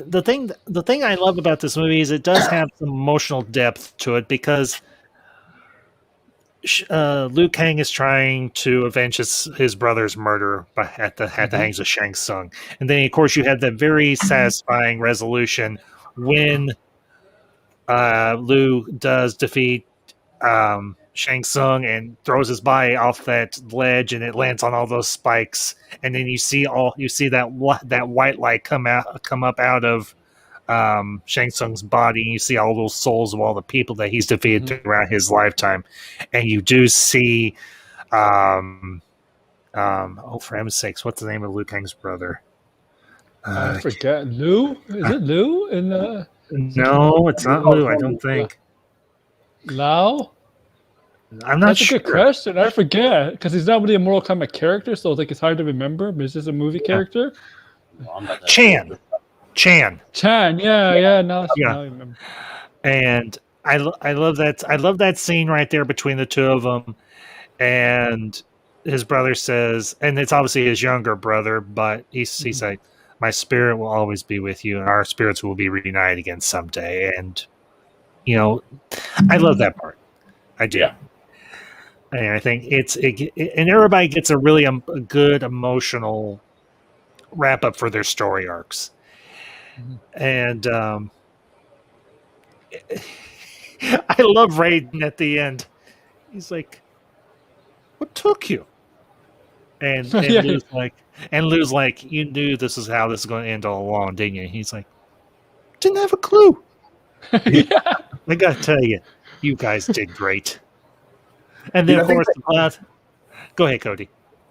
Speaker 1: the thing I love about this movie is it does have some emotional depth to it because Liu Kang is trying to avenge his brother's murder at the hands of Shang Tsung, and then of course you have that very satisfying resolution when Liu does defeat Shang Tsung and throws his body off that ledge, and it lands on all those spikes, and then you see that white light come up out of Shang Tsung's body, and you see all those souls of all the people that he's defeated throughout his lifetime, and you do see, oh, for heaven's sakes, what's the name of Liu Kang's brother?
Speaker 4: I forget. Liu? Is it Liu in the?
Speaker 1: No, it's not Liu. I don't think.
Speaker 4: Lao?
Speaker 1: I'm not sure.
Speaker 4: That's a good question. I forget because he's not really a Mortal Kombat character, so it's hard to remember. But it's just a movie character.
Speaker 1: Chan.
Speaker 4: Chan. Yeah. Now I remember.
Speaker 1: And I love that. I love that scene right there between the two of them. And his brother says, and it's obviously his younger brother, but he's like, "My spirit will always be with you, and our spirits will be reunited again someday." And I love that part. I do. Yeah. And I think and everybody gets a really a good emotional wrap up for their story arcs. And I love Raiden at the end. He's like, "What took you?" And Lou's like, "You knew this is how this is going to end all along, didn't you?" He's like, "Didn't have a clue."
Speaker 4: Yeah.
Speaker 1: I gotta tell you, you guys did great. And then, of course, go ahead, Cody.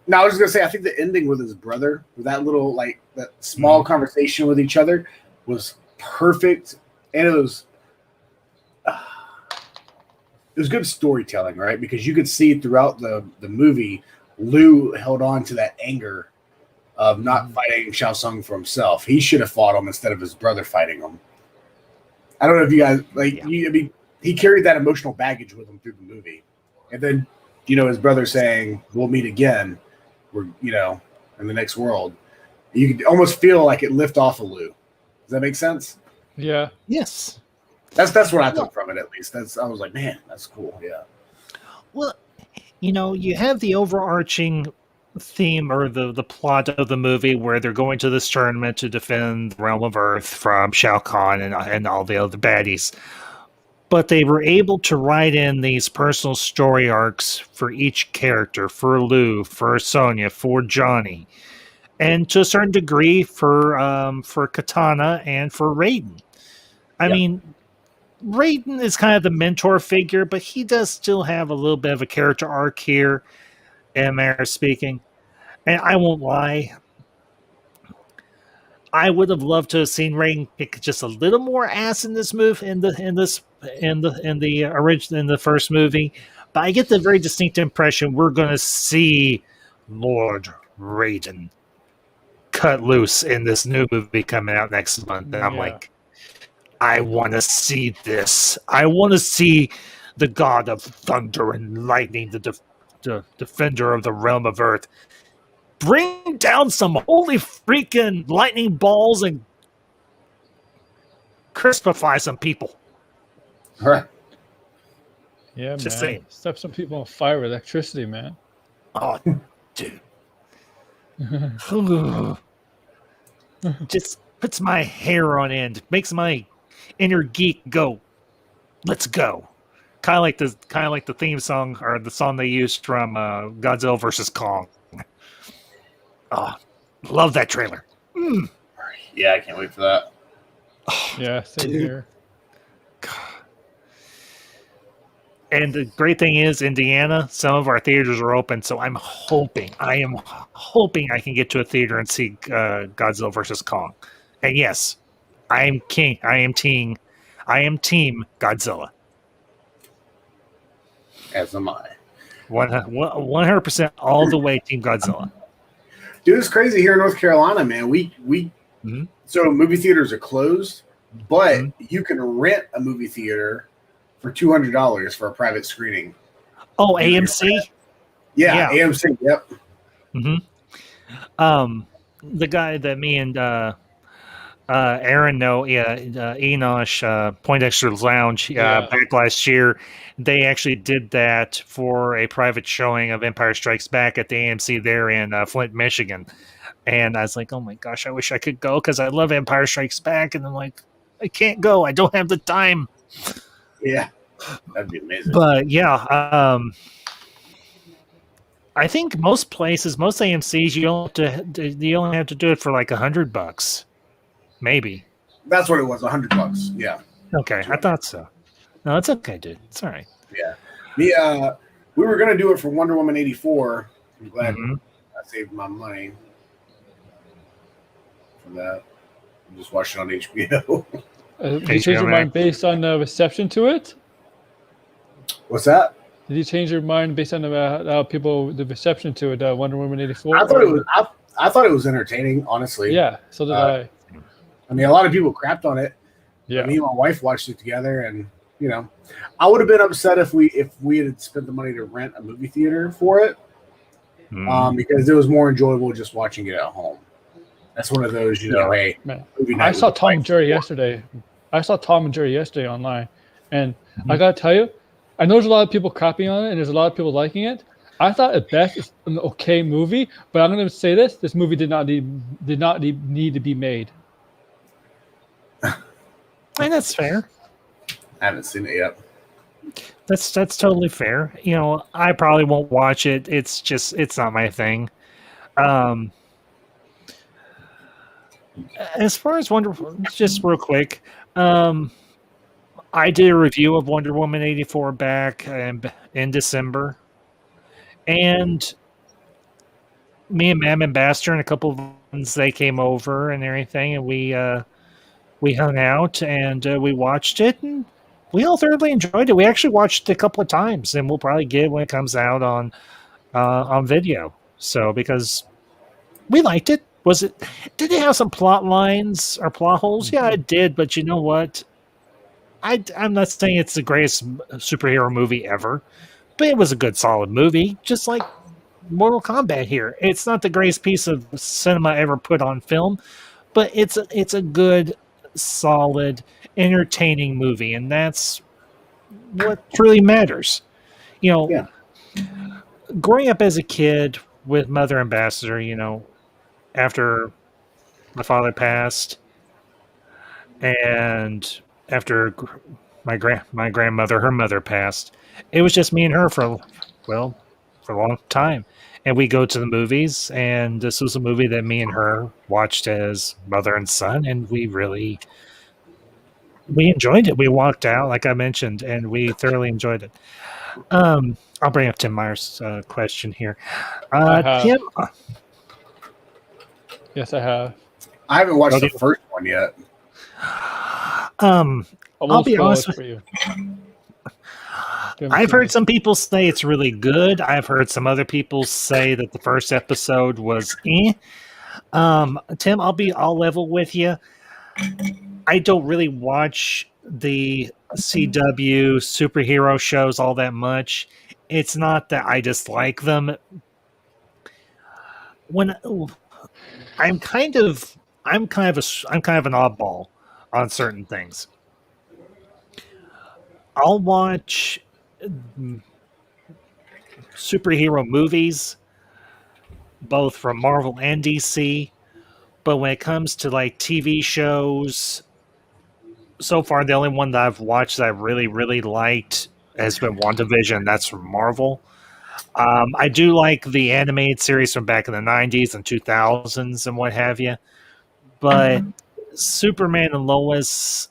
Speaker 5: No, I was just gonna say, I think the ending with his brother, with that little that small conversation with each other, was perfect, and it was good storytelling, right? Because you could see throughout the movie, Liu held on to that anger of not fighting Shao Tsung for himself. He should have fought him instead of his brother fighting him. I don't know if you guys he carried that emotional baggage with him through the movie, and then his brother saying, "We'll meet again." We're in the next world. You could almost feel like it lift off of Liu. Does that make sense?
Speaker 4: Yeah.
Speaker 1: Yes.
Speaker 5: That's what I took from it, at least. I was like, man, that's cool. Yeah.
Speaker 1: Well, you have the overarching theme or the plot of the movie where they're going to this tournament to defend the realm of Earth from Shao Kahn and all the other baddies. But they were able to write in these personal story arcs for each character, for Liu, for Sonya, for Johnny, and to a certain degree for Katana and for Raiden. I mean, Raiden is kind of the mentor figure, but he does still have a little bit of a character arc here, in a manner of speaking. And I won't lie, I would have loved to have seen Raiden kick just a little more ass in this move in the first movie, but I get the very distinct impression we're going to see Lord Raiden cut loose in this new movie coming out next month, and I'm like, I want to see this. I want to see the God of Thunder and Lightning, the defender of the realm of Earth, bring down some holy freaking lightning balls and crispify some people.
Speaker 5: All right.
Speaker 4: Yeah,
Speaker 1: Just
Speaker 4: man.
Speaker 1: saying.
Speaker 4: Set some people on fire with electricity, man.
Speaker 1: Oh, dude. Just puts my hair on end. Makes my inner geek go, let's go. Kind of like the theme song or the song they used from Godzilla vs. Kong. Oh, love that trailer.
Speaker 5: Yeah, I can't wait for that.
Speaker 4: Yeah, same here.
Speaker 1: And the great thing is, Indiana, some of our theaters are open, so I am hoping I can get to a theater and see Godzilla versus Kong. And yes, I am team Godzilla.
Speaker 5: As am I.
Speaker 1: 100% all the way, Team Godzilla.
Speaker 5: Dude, it's crazy here in North Carolina, man. So movie theaters are closed, but you can rent a movie theater for $200 for a private screening.
Speaker 1: Oh, AMC?
Speaker 5: Yeah, AMC. Yep.
Speaker 1: The guy that me and Aaron know, Enosh, Poindexter's Lounge, back last year, they actually did that for a private showing of Empire Strikes Back at the AMC there in Flint, Michigan. And I was like, oh my gosh, I wish I could go because I love Empire Strikes Back. And I'm like, I can't go. I don't have the time.
Speaker 5: Yeah, that'd be amazing.
Speaker 1: But yeah, I think most places, most AMCs, you only have to do it for like $100, maybe.
Speaker 5: That's what it was, $100. Yeah.
Speaker 1: Okay, I thought so. No, it's okay, dude. It's all right.
Speaker 5: Yeah. We were gonna do it for Wonder Woman 84. I'm glad I saved my money for that. I just watched it on HBO.
Speaker 4: Did you change your mind based on the reception to it?
Speaker 5: What's that?
Speaker 4: Did you change your mind based on the reception to it? Wonder Woman 84.
Speaker 5: I thought it was. I thought it was entertaining, honestly.
Speaker 4: Yeah, so did I.
Speaker 5: I mean, a lot of people crapped on it.
Speaker 4: Yeah.
Speaker 5: Me and my wife watched it together, and I would have been upset if we had spent the money to rent a movie theater for it, because it was more enjoyable just watching it at home. That's one of those, hey, movie night.
Speaker 4: I saw Tom and Jerry yesterday. Online, and I gotta tell you, I know there's a lot of people crapping on it, and there's a lot of people liking it. I thought at best it's an okay movie, but I'm going to say this movie did not need to be made.
Speaker 1: And that's fair.
Speaker 5: I haven't seen it yet.
Speaker 1: That's totally fair. I probably won't watch it. It's not my thing. As far as Wonder Woman, just real quick, I did a review of Wonder Woman 84 back in December, and me and Mam Ambassador and a couple of friends, they came over and everything, and we hung out and we watched it, and we all thoroughly enjoyed it. We actually watched it a couple of times, and we'll probably get it when it comes out on video. So because we liked it. Did it have some plot lines or plot holes? Yeah, it did. But you know what? I'm not saying it's the greatest superhero movie ever, but it was a good, solid movie. Just like Mortal Kombat here. It's not the greatest piece of cinema ever put on film, but it's a good, solid, entertaining movie, and that's what truly matters. Growing up as a kid with Mother Ambassador, after my father passed, and after my grandmother, her mother passed, it was just me and her for a long time. And we go to the movies, and this was a movie that me and her watched as mother and son, and we enjoyed it. We walked out, like I mentioned, and we thoroughly enjoyed it. I'll bring up Tim Meyer's question here. Tim,
Speaker 4: yes, I have.
Speaker 5: I haven't watched the first one yet.
Speaker 1: I'll be honest with
Speaker 4: you.
Speaker 1: I've heard some people say it's really good. I've heard some other people say that the first episode was eh. Tim, I'll level with you. I don't really watch the CW superhero shows all that much. It's not that I dislike them. I'm kind of an oddball on certain things. I'll watch superhero movies, both from Marvel and DC, but when it comes to like TV shows, so far the only one that I've watched that I really, really liked has been WandaVision. That's from Marvel. I do like the animated series from back in the 90s and 2000s and what have you, but Superman and Lois,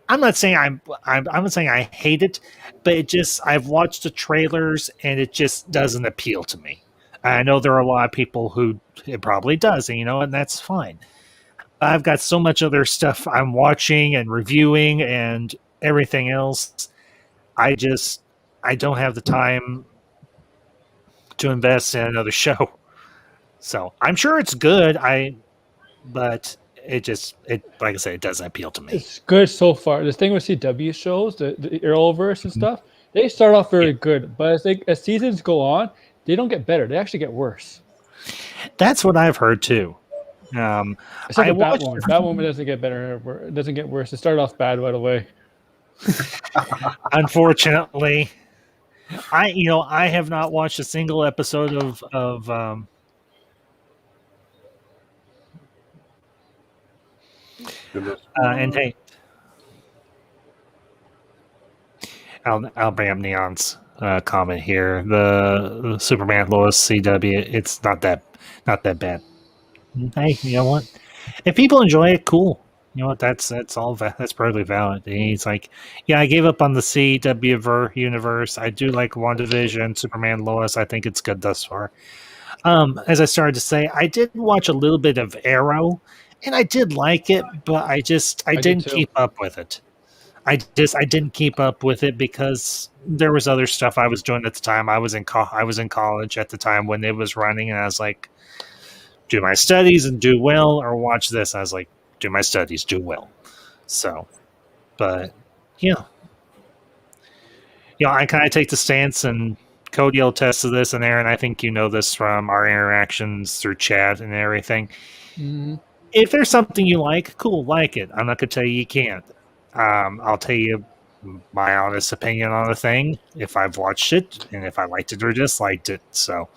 Speaker 1: I'm not saying I'm not saying I hate it, but I've watched the trailers and it just doesn't appeal to me. I know there are a lot of people who it probably does, and and that's fine. I've got so much other stuff I'm watching and reviewing and everything else. I don't have the time to invest in another show. So I'm sure it's good. But it like I said, it doesn't appeal to me.
Speaker 4: It's good so far. The thing with CW shows, the Arrowverse and stuff, they start off very good, but as seasons go on, they don't get better. They actually get worse.
Speaker 1: That's what I've heard too.
Speaker 4: It's like Batwoman. Batwoman doesn't get better. It doesn't get worse. It started off bad right away.
Speaker 1: Unfortunately, I have not watched a single episode of and hey, I'll bring up Neon's comment here. The Superman Lois CW, it's not that bad. Hey, you know what? If people enjoy it, cool. You know what? That's all. That's perfectly valid. And he's like, yeah, I gave up on the CW universe. I do like WandaVision, Superman, Lois. I think it's good thus far. As I started to say, I did watch a little bit of Arrow, and I did like it, but I didn't keep up with it. I didn't keep up with it because there was other stuff I was doing at the time. I was in college at the time when it was running, and I was like, do my studies and do well, or watch this. I was like, do my studies, do well. So, but yeah, I kind of take the stance, and Cody will attest to this, and Aaron, I think you know this from our interactions through chat and everything.
Speaker 4: Mm-hmm.
Speaker 1: If there's something you like, cool, like it. I'm not gonna tell you can't. I'll tell you my honest opinion on the thing if I've watched it and if I liked it or disliked it. So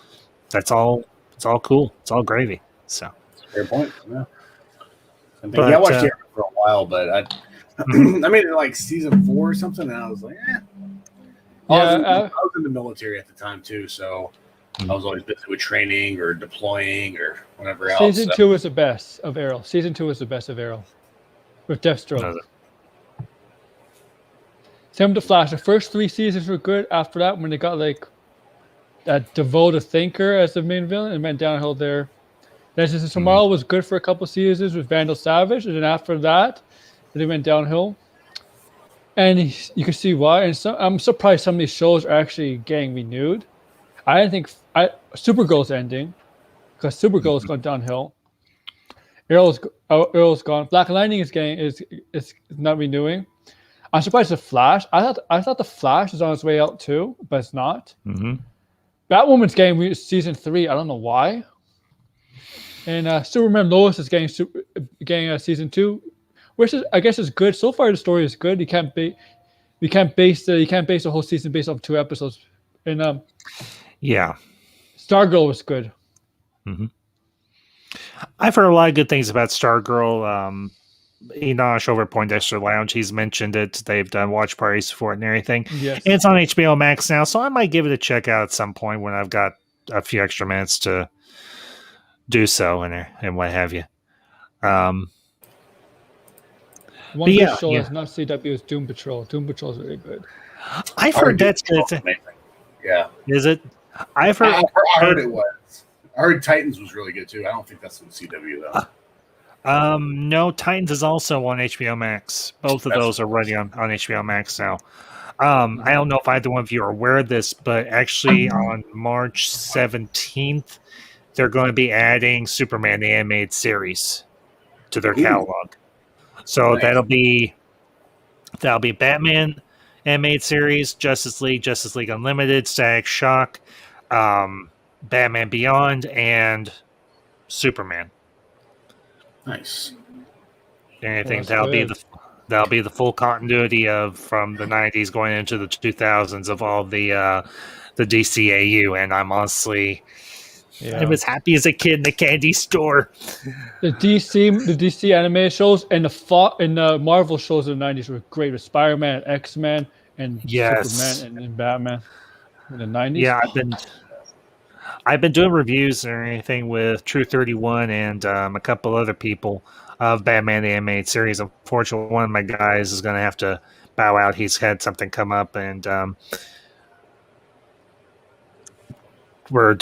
Speaker 1: that's all. It's all cool. It's all gravy. So
Speaker 5: fair point. Yeah. I watched it for a while, but I made it like season 4 or something, and I was like, I was in the military at the time too, so I was always busy with training or deploying or whatever else.
Speaker 4: Season 2 is the best of Arrow. Season 2 is the best of Arrow with Deathstroke. Same with the Flash. The first 3 seasons were good. After that, when they got like that devoted thinker as the main villain, it went downhill there. Then Season Tomorrow was good for a couple seasons with Vandal Savage, and then after that, they went downhill. And you can see why. And I'm surprised some of these shows are actually getting renewed. I didn't think Supergirl's ending because Supergirl's gone downhill. Arrow's gone. Black Lightning is not renewing. I'm surprised the Flash. I thought the Flash is on its way out too, but it's not.
Speaker 1: Mm-hmm.
Speaker 4: Batwoman's getting season 3. I don't know why. And Superman Lois is getting season 2, which is, I guess, is good. So far, the story is good. You can't base the whole season based off 2 episodes. And
Speaker 1: yeah,
Speaker 4: Stargirl was good.
Speaker 1: Mm-hmm. I've heard a lot of good things about Stargirl. Enosh over at Poindexter Lounge, he's mentioned it. They've done watch parties for it and everything.
Speaker 4: Yes.
Speaker 1: And it's on HBO Max now, so I might give it a check out at some point when I've got a few extra minutes to do so and what have you.
Speaker 4: One good show is not CW is Doom Patrol. Doom Patrol is really good.
Speaker 1: I've heard that's good.
Speaker 5: Yeah.
Speaker 1: Is it?
Speaker 5: I heard it was. I heard Titans was really good too. I don't think that's from CW though.
Speaker 1: No, Titans is also on HBO Max. Both of those are running on HBO Max now. I don't know if either one of you are aware of this, but actually on March 17th, they're going to be adding Superman the animated series to their catalog. So that'll be Batman animated series, Justice League Unlimited, Static Shock, Batman Beyond, and Superman.
Speaker 5: Nice.
Speaker 1: And I think that'll be the full continuity of from the 90s going into the 2000s of all the DCAU, and I'm honestly I was happy as a kid in the candy store.
Speaker 4: The DC anime shows and the Marvel shows in the 90s were great with Spider-Man, X-Men, and Superman and Batman in the 90s.
Speaker 1: Yeah, I've been doing reviews or anything with True 31 and a couple other people of Batman the Animated Series. Unfortunately, one of my guys is going to have to bow out. He's had something come up, and we're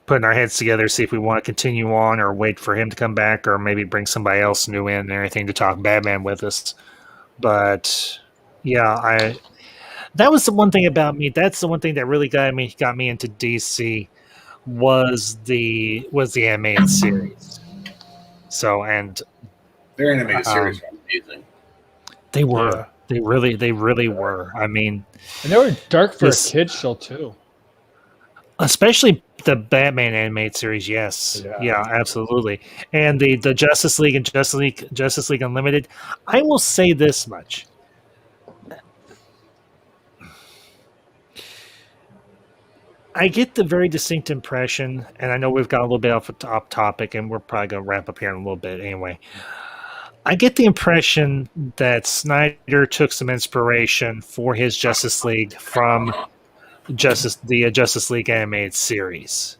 Speaker 1: putting our heads together to see if we want to continue on or wait for him to come back, or maybe bring somebody else new in and everything to talk Batman with us. But yeah, that was the one thing about me. That's the one thing that really got me into DC was the animated series. So, and
Speaker 5: Their animated series are amazing.
Speaker 1: they were.
Speaker 4: Yeah.
Speaker 1: They really were. I mean,
Speaker 4: And they were dark for a kid's show too.
Speaker 1: Especially the Batman animated series, yes. Yeah, absolutely. And the Justice League and Justice League Unlimited. I will say this much. I get the very distinct impression, and I know we've got a little bit off topic, and we're probably going to wrap up here in a little bit anyway. I get the impression that Snyder took some inspiration for his Justice League from the Justice League animated series.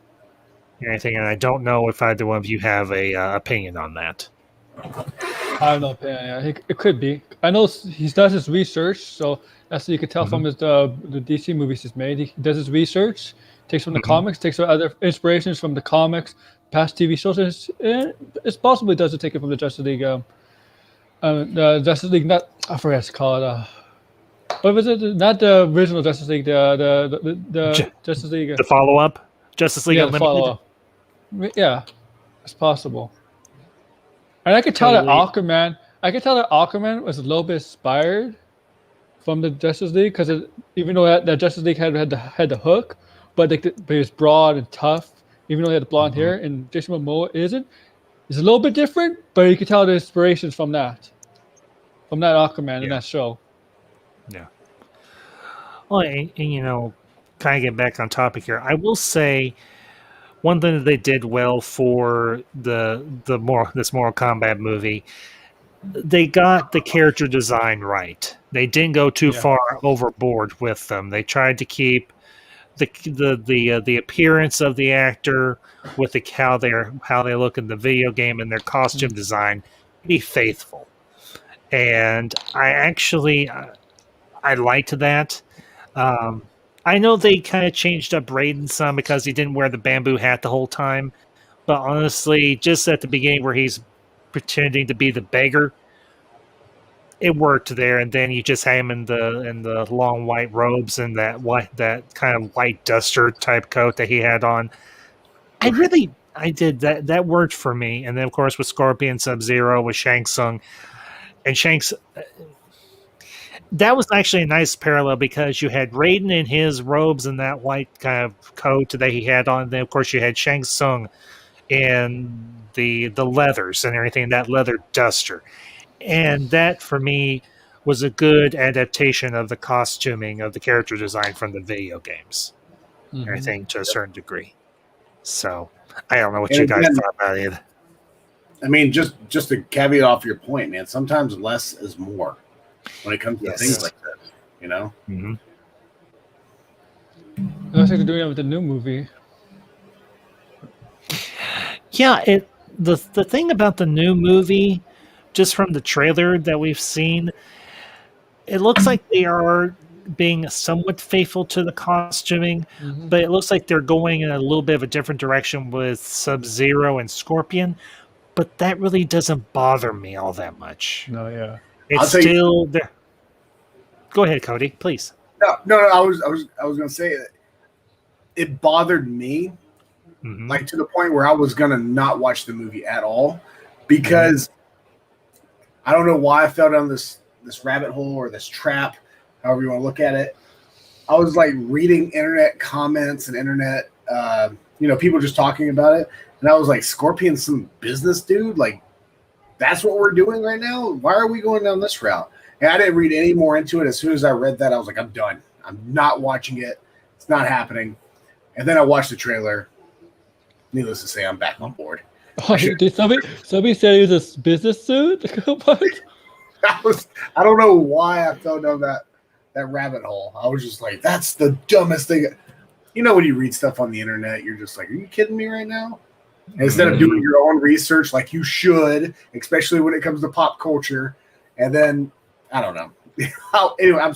Speaker 1: Anything, and I don't know if either one of you have a opinion on that.
Speaker 4: I have no opinion. Yeah, it could be. I know he does his research, so that's what you could tell from his the DC movies he's made. He does his research, takes from the comics, takes from other inspirations from the comics, past TV shows. It's possibly does take it from the Justice League. The Justice League, not I forget what it's called. What was it? Not the original Justice League. The Justice League.
Speaker 1: The follow up, Justice League Unlimited.
Speaker 4: Follow-up. Yeah, it's possible. And I could tell that Aquaman. I could tell that Aquaman was a little bit inspired from the Justice League because even though that Justice League had the hook, but he was broad and tough. Even though he had the blonde hair, and Jason Momoa isn't. It's a little bit different, but you can tell the inspirations from that Aquaman in that show. Yeah.
Speaker 1: Well, and you know, kind of get back on topic here. I will say one thing that they did well for this Mortal Kombat movie, they got the character design right. They didn't go too far overboard with them. They tried to keep the appearance of the actor with how they look in the video game and their costume design be faithful. And I liked that. I know they kind of changed up Raiden some because he didn't wear the bamboo hat the whole time. But honestly, just at the beginning where he's pretending to be the beggar, it worked there. And then you just had him in the long white robes and that kind of white duster type coat that he had on. I did that. That worked for me. And then of course with Scorpion, Sub-Zero, with Shang Tsung, and Shang's. That was actually a nice parallel because you had Raiden in his robes and that white kind of coat that he had on. And then, of course, you had Shang Tsung in the leathers and everything, that leather duster. And that, for me, was a good adaptation of the costuming of the character design from the video games. I think to a certain degree. So, I don't know what you guys thought about it.
Speaker 5: I mean, just to caveat off your point, man, sometimes less is more. When it comes to things like this, you know?
Speaker 4: Mm-hmm. Looks like they're doing it with the new movie.
Speaker 1: Yeah, the thing about the new movie, just from the trailer that we've seen, it looks like they are being somewhat faithful to the costuming, but it looks like they're going in a little bit of a different direction with Sub-Zero and Scorpion, but that really doesn't bother me all that much.
Speaker 4: No, yeah.
Speaker 1: It's still there. Go ahead, Cody, please.
Speaker 5: No. I was going to say it bothered me, like to the point where I was going to not watch the movie at all because I don't know why I fell down this rabbit hole or this trap, however you want to look at it. I was like reading internet comments and internet, people just talking about it, and I was like, Scorpion's some business dude, like. That's what we're doing right now? Why are we going down this route? And I didn't read any more into it. As soon as I read that, I was like, I'm done. I'm not watching it. It's not happening. And then I watched the trailer. Needless to say, I'm back on board.
Speaker 4: Oh, did somebody say it was a business suit?
Speaker 5: I don't know why I fell down that rabbit hole. I was just like, that's the dumbest thing. You know when you read stuff on the internet, you're just like, are you kidding me right now? Instead of doing your own research like you should, especially when it comes to pop culture. And then, I don't know. Anyway,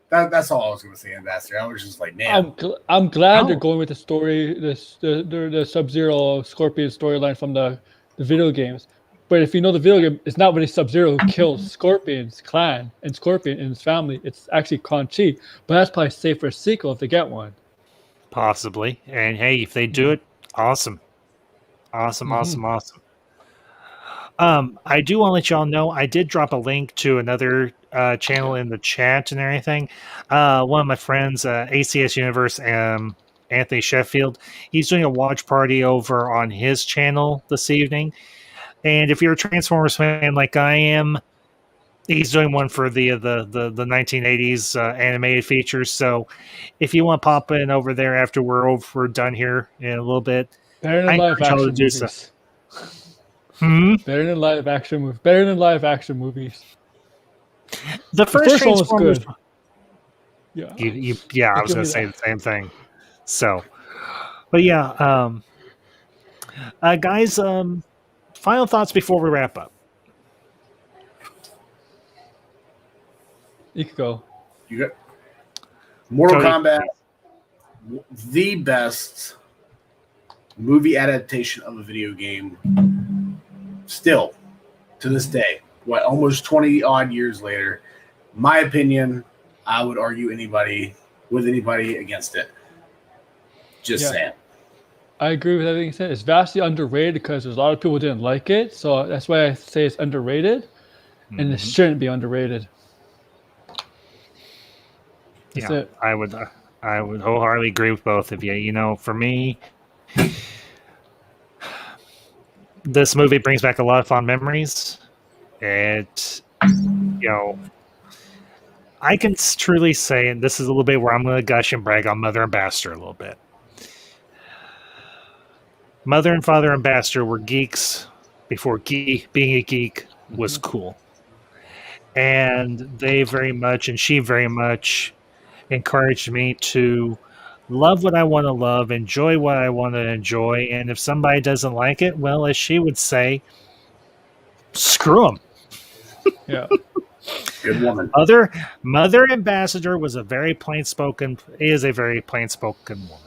Speaker 5: that's all I was going to say, Ambassador. I was just like, man.
Speaker 4: I'm glad they're going with the story, the Sub-Zero Scorpion storyline from the video games. But if you know the video game, it's not really Sub-Zero who kills Scorpion's clan and Scorpion and his family. It's actually Quan Chi. But that's probably safe for a sequel if they get one.
Speaker 1: Possibly. And hey, if they do it, awesome. Awesome. I do want to let y'all know, I did drop a link to another channel in the chat and everything. One of my friends, ACS Universe, Anthony Sheffield, he's doing a watch party over on his channel this evening. And if you're a Transformers fan like I am, he's doing one for the 1980s animated features. So if you want to pop in over there after we're done here in a little bit,
Speaker 4: Better than live action movies. Better than live action movies. Better than live action movies.
Speaker 1: The first one was good.
Speaker 4: Yeah.
Speaker 1: I was going to say the same thing. So, but yeah, guys, final thoughts before we wrap up.
Speaker 4: You could go.
Speaker 5: You got Mortal Kombat, the best movie adaptation of a video game. Still, to this day, almost 20 odd years later, my opinion, I would argue anybody against it. Just saying.
Speaker 4: I agree with everything you said. It's vastly underrated because there's a lot of people who didn't like it. So that's why I say it's underrated. And it shouldn't be underrated. That's it.
Speaker 1: I would wholeheartedly agree with both of you. You know, for me, this movie brings back a lot of fond memories. It, I can truly say, and this is a little bit where I'm going to gush and brag on Mother and Bastard a little bit. Mother and Father and Bastard were geeks before being a geek was cool. And they very much, and she very much encouraged me to love what I want to love, enjoy what I want to enjoy, and if somebody doesn't like it, well, as she would say, screw them.
Speaker 4: Yeah.
Speaker 5: Good woman.
Speaker 1: Mother Ambassador is a very plain-spoken woman.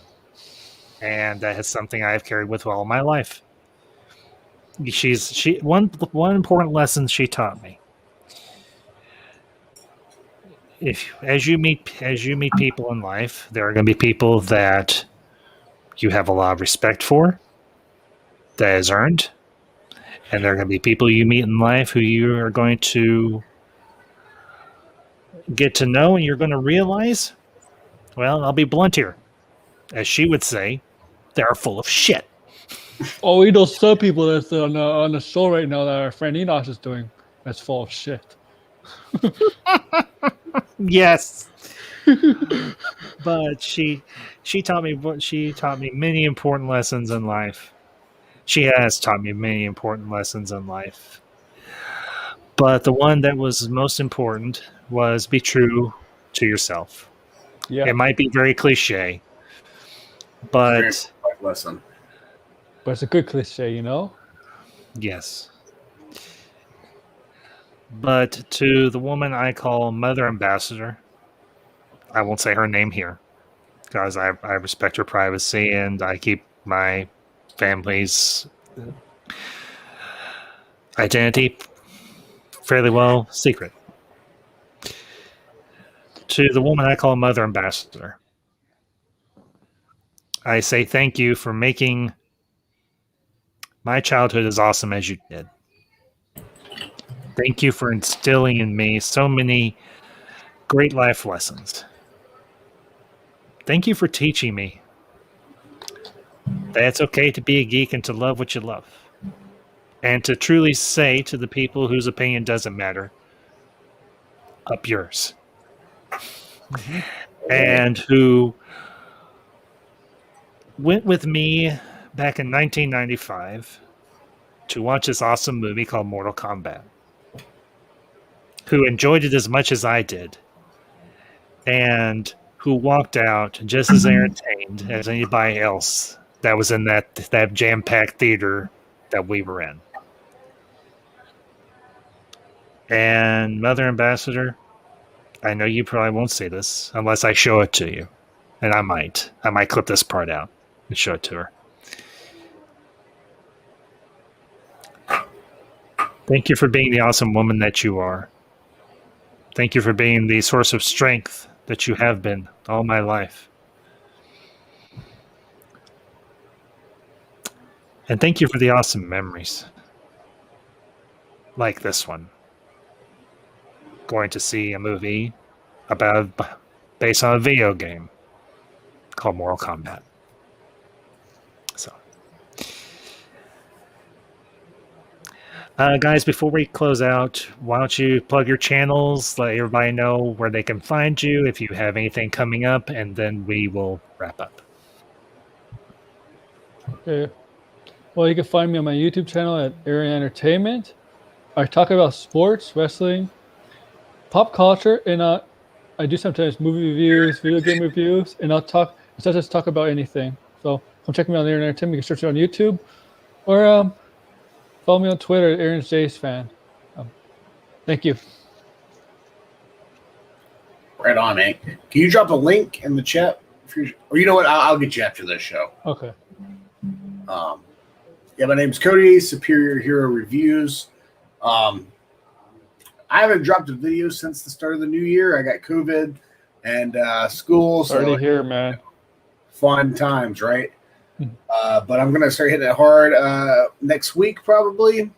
Speaker 1: And that is something I've carried with all my life. One important lesson she taught me. As you meet people in life, there are going to be people that you have a lot of respect for, that is earned, and there are going to be people you meet in life who you are going to get to know, and you're going to realize, well, I'll be blunt here, as she would say, they're full of shit.
Speaker 4: Oh, we know some people that's on the show right now that our friend Enosh is doing that's full of shit.
Speaker 1: Yes. But she taught me many important lessons in life. She has taught me many important lessons in life. But the one that was most important was be true to yourself.
Speaker 4: Yeah.
Speaker 1: It might be very cliche, but
Speaker 5: lesson.
Speaker 4: But it's a good cliche, you know?
Speaker 1: Yes. But to the woman I call Mother Ambassador, I won't say her name here because I respect her privacy and I keep my family's identity fairly well secret. To the woman I call Mother Ambassador, I say thank you for making my childhood as awesome as you did. Thank you for instilling in me so many great life lessons. Thank you for teaching me that it's okay to be a geek and to love what you love. And to truly say to the people whose opinion doesn't matter, up yours. And who went with me back in 1995 to watch this awesome movie called Mortal Kombat. Who enjoyed it as much as I did. And who walked out just as entertained as anybody else that was in that jam-packed theater that we were in. And Mother Ambassador, I know you probably won't see this unless I show it to you. And I might clip this part out and show it to her. Thank you for being the awesome woman that you are. Thank you for being the source of strength that you have been all my life. And thank you for the awesome memories. Like this one. Going to see a movie based on a video game called Mortal Kombat. So, guys, before we close out, why don't you plug your channels, let everybody know where they can find you, if you have anything coming up, and then we will wrap up.
Speaker 4: Okay. Well, you can find me on my YouTube channel at Area Entertainment. I talk about sports, wrestling, pop culture, and I do sometimes movie reviews, video game reviews, and I'll just talk about anything. So come check me out on Area Entertainment. You can search it on YouTube, or follow me on Twitter at Aaron's Jays fan. Thank you.
Speaker 5: Right on, man. Can you drop a link in the chat? Or you know what? I'll get you after this show.
Speaker 4: Okay.
Speaker 5: Yeah, my name's Cody, Superior Hero Reviews. I haven't dropped a video since the start of the new year. I got COVID and school.
Speaker 4: Sorry to hear, man.
Speaker 5: Fun times, right? But I'm going to start hitting it hard next week, probably.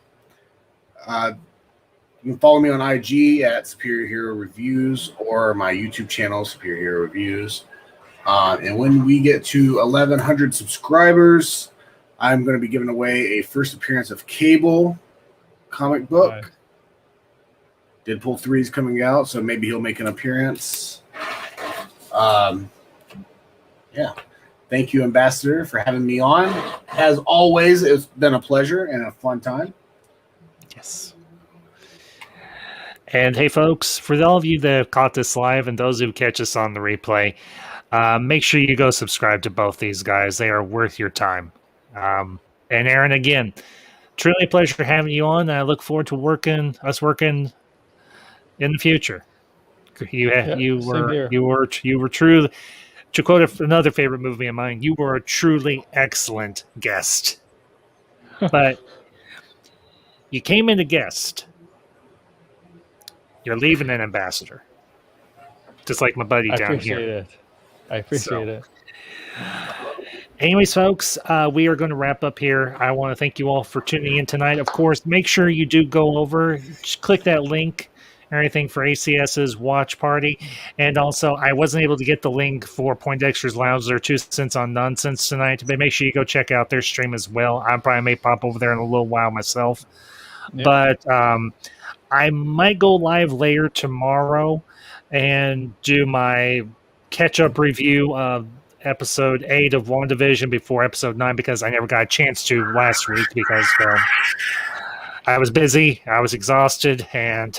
Speaker 5: You can follow me on IG at Superior Hero Reviews or my YouTube channel, Superior Hero Reviews. And when we get to 1,100 subscribers, I'm going to be giving away a first appearance of Cable comic book.
Speaker 4: Right.
Speaker 5: Deadpool 3 is coming out, so maybe he'll make an appearance. Yeah. Thank you, Ambassador, for having me on. As always, it's been a pleasure and a fun time.
Speaker 1: Yes. And hey, folks, for all of you that caught this live and those who catch us on the replay, make sure you go subscribe to both these guys. They are worth your time. And Aaron, again, truly a pleasure having you on. And I look forward to working in the future. You were true. To quote another favorite movie of mine, you were a truly excellent guest. But you came in a guest. You're leaving an ambassador. Just like my buddy down here.
Speaker 4: I appreciate it.
Speaker 1: Anyways, folks, we are going to wrap up here. I want to thank you all for tuning in tonight. Of course, make sure you do go over, click that link, everything for ACS's watch party. And also, I wasn't able to get the link for Poindexter's Lounge, their 2 cents on nonsense tonight, but make sure you go check out their stream as well. I probably may pop over there in a little while myself. Yep. But I might go live later tomorrow and do my catch-up review of episode 8 of WandaVision before episode 9, because I never got a chance to last week because I was busy, I was exhausted, and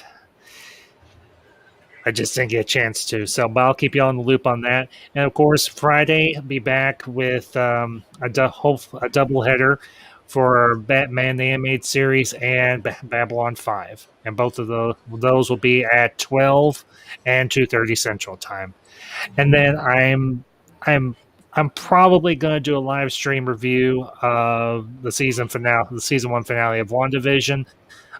Speaker 1: I just didn't get a chance to. So, but I'll keep you on the loop on that. And of course, Friday, I'll be back with a doubleheader for Batman the Animated Series and Babylon 5. And both of those will be at 12 and 2:30 Central Time. And then I'm probably going to do a live stream review of the season 1 finale of WandaVision.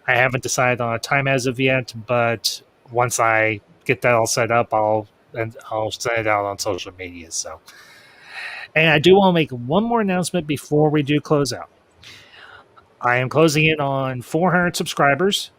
Speaker 1: I haven't decided on a time as of yet, but once I get that all set up, I'll send it out on social media. So, and I do want to make one more announcement before we do close out. I am closing in on 400 subscribers,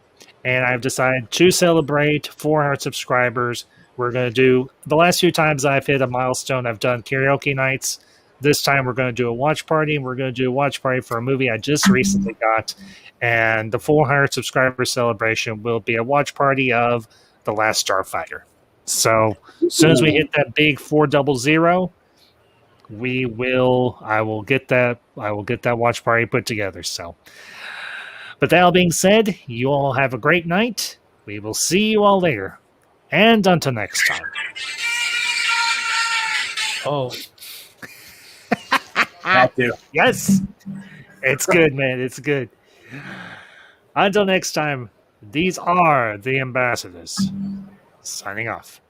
Speaker 1: and I've decided to celebrate 400 subscribers. We're going to do, the last few times I've hit a milestone, I've done karaoke nights. This time we're going to do a watch party, and we're going to do a watch party for a movie I just recently got. And the 400 subscriber celebration will be a watch party of The Last Starfighter. So as soon as we hit that big 400, I will get that watch party put together. So, but that all being said, you all have a great night. We will see you all later. And until next time.
Speaker 4: Oh.
Speaker 5: Had to.
Speaker 1: Yes, it's good, man. It's good. Until next time, these are the ambassadors. Signing off.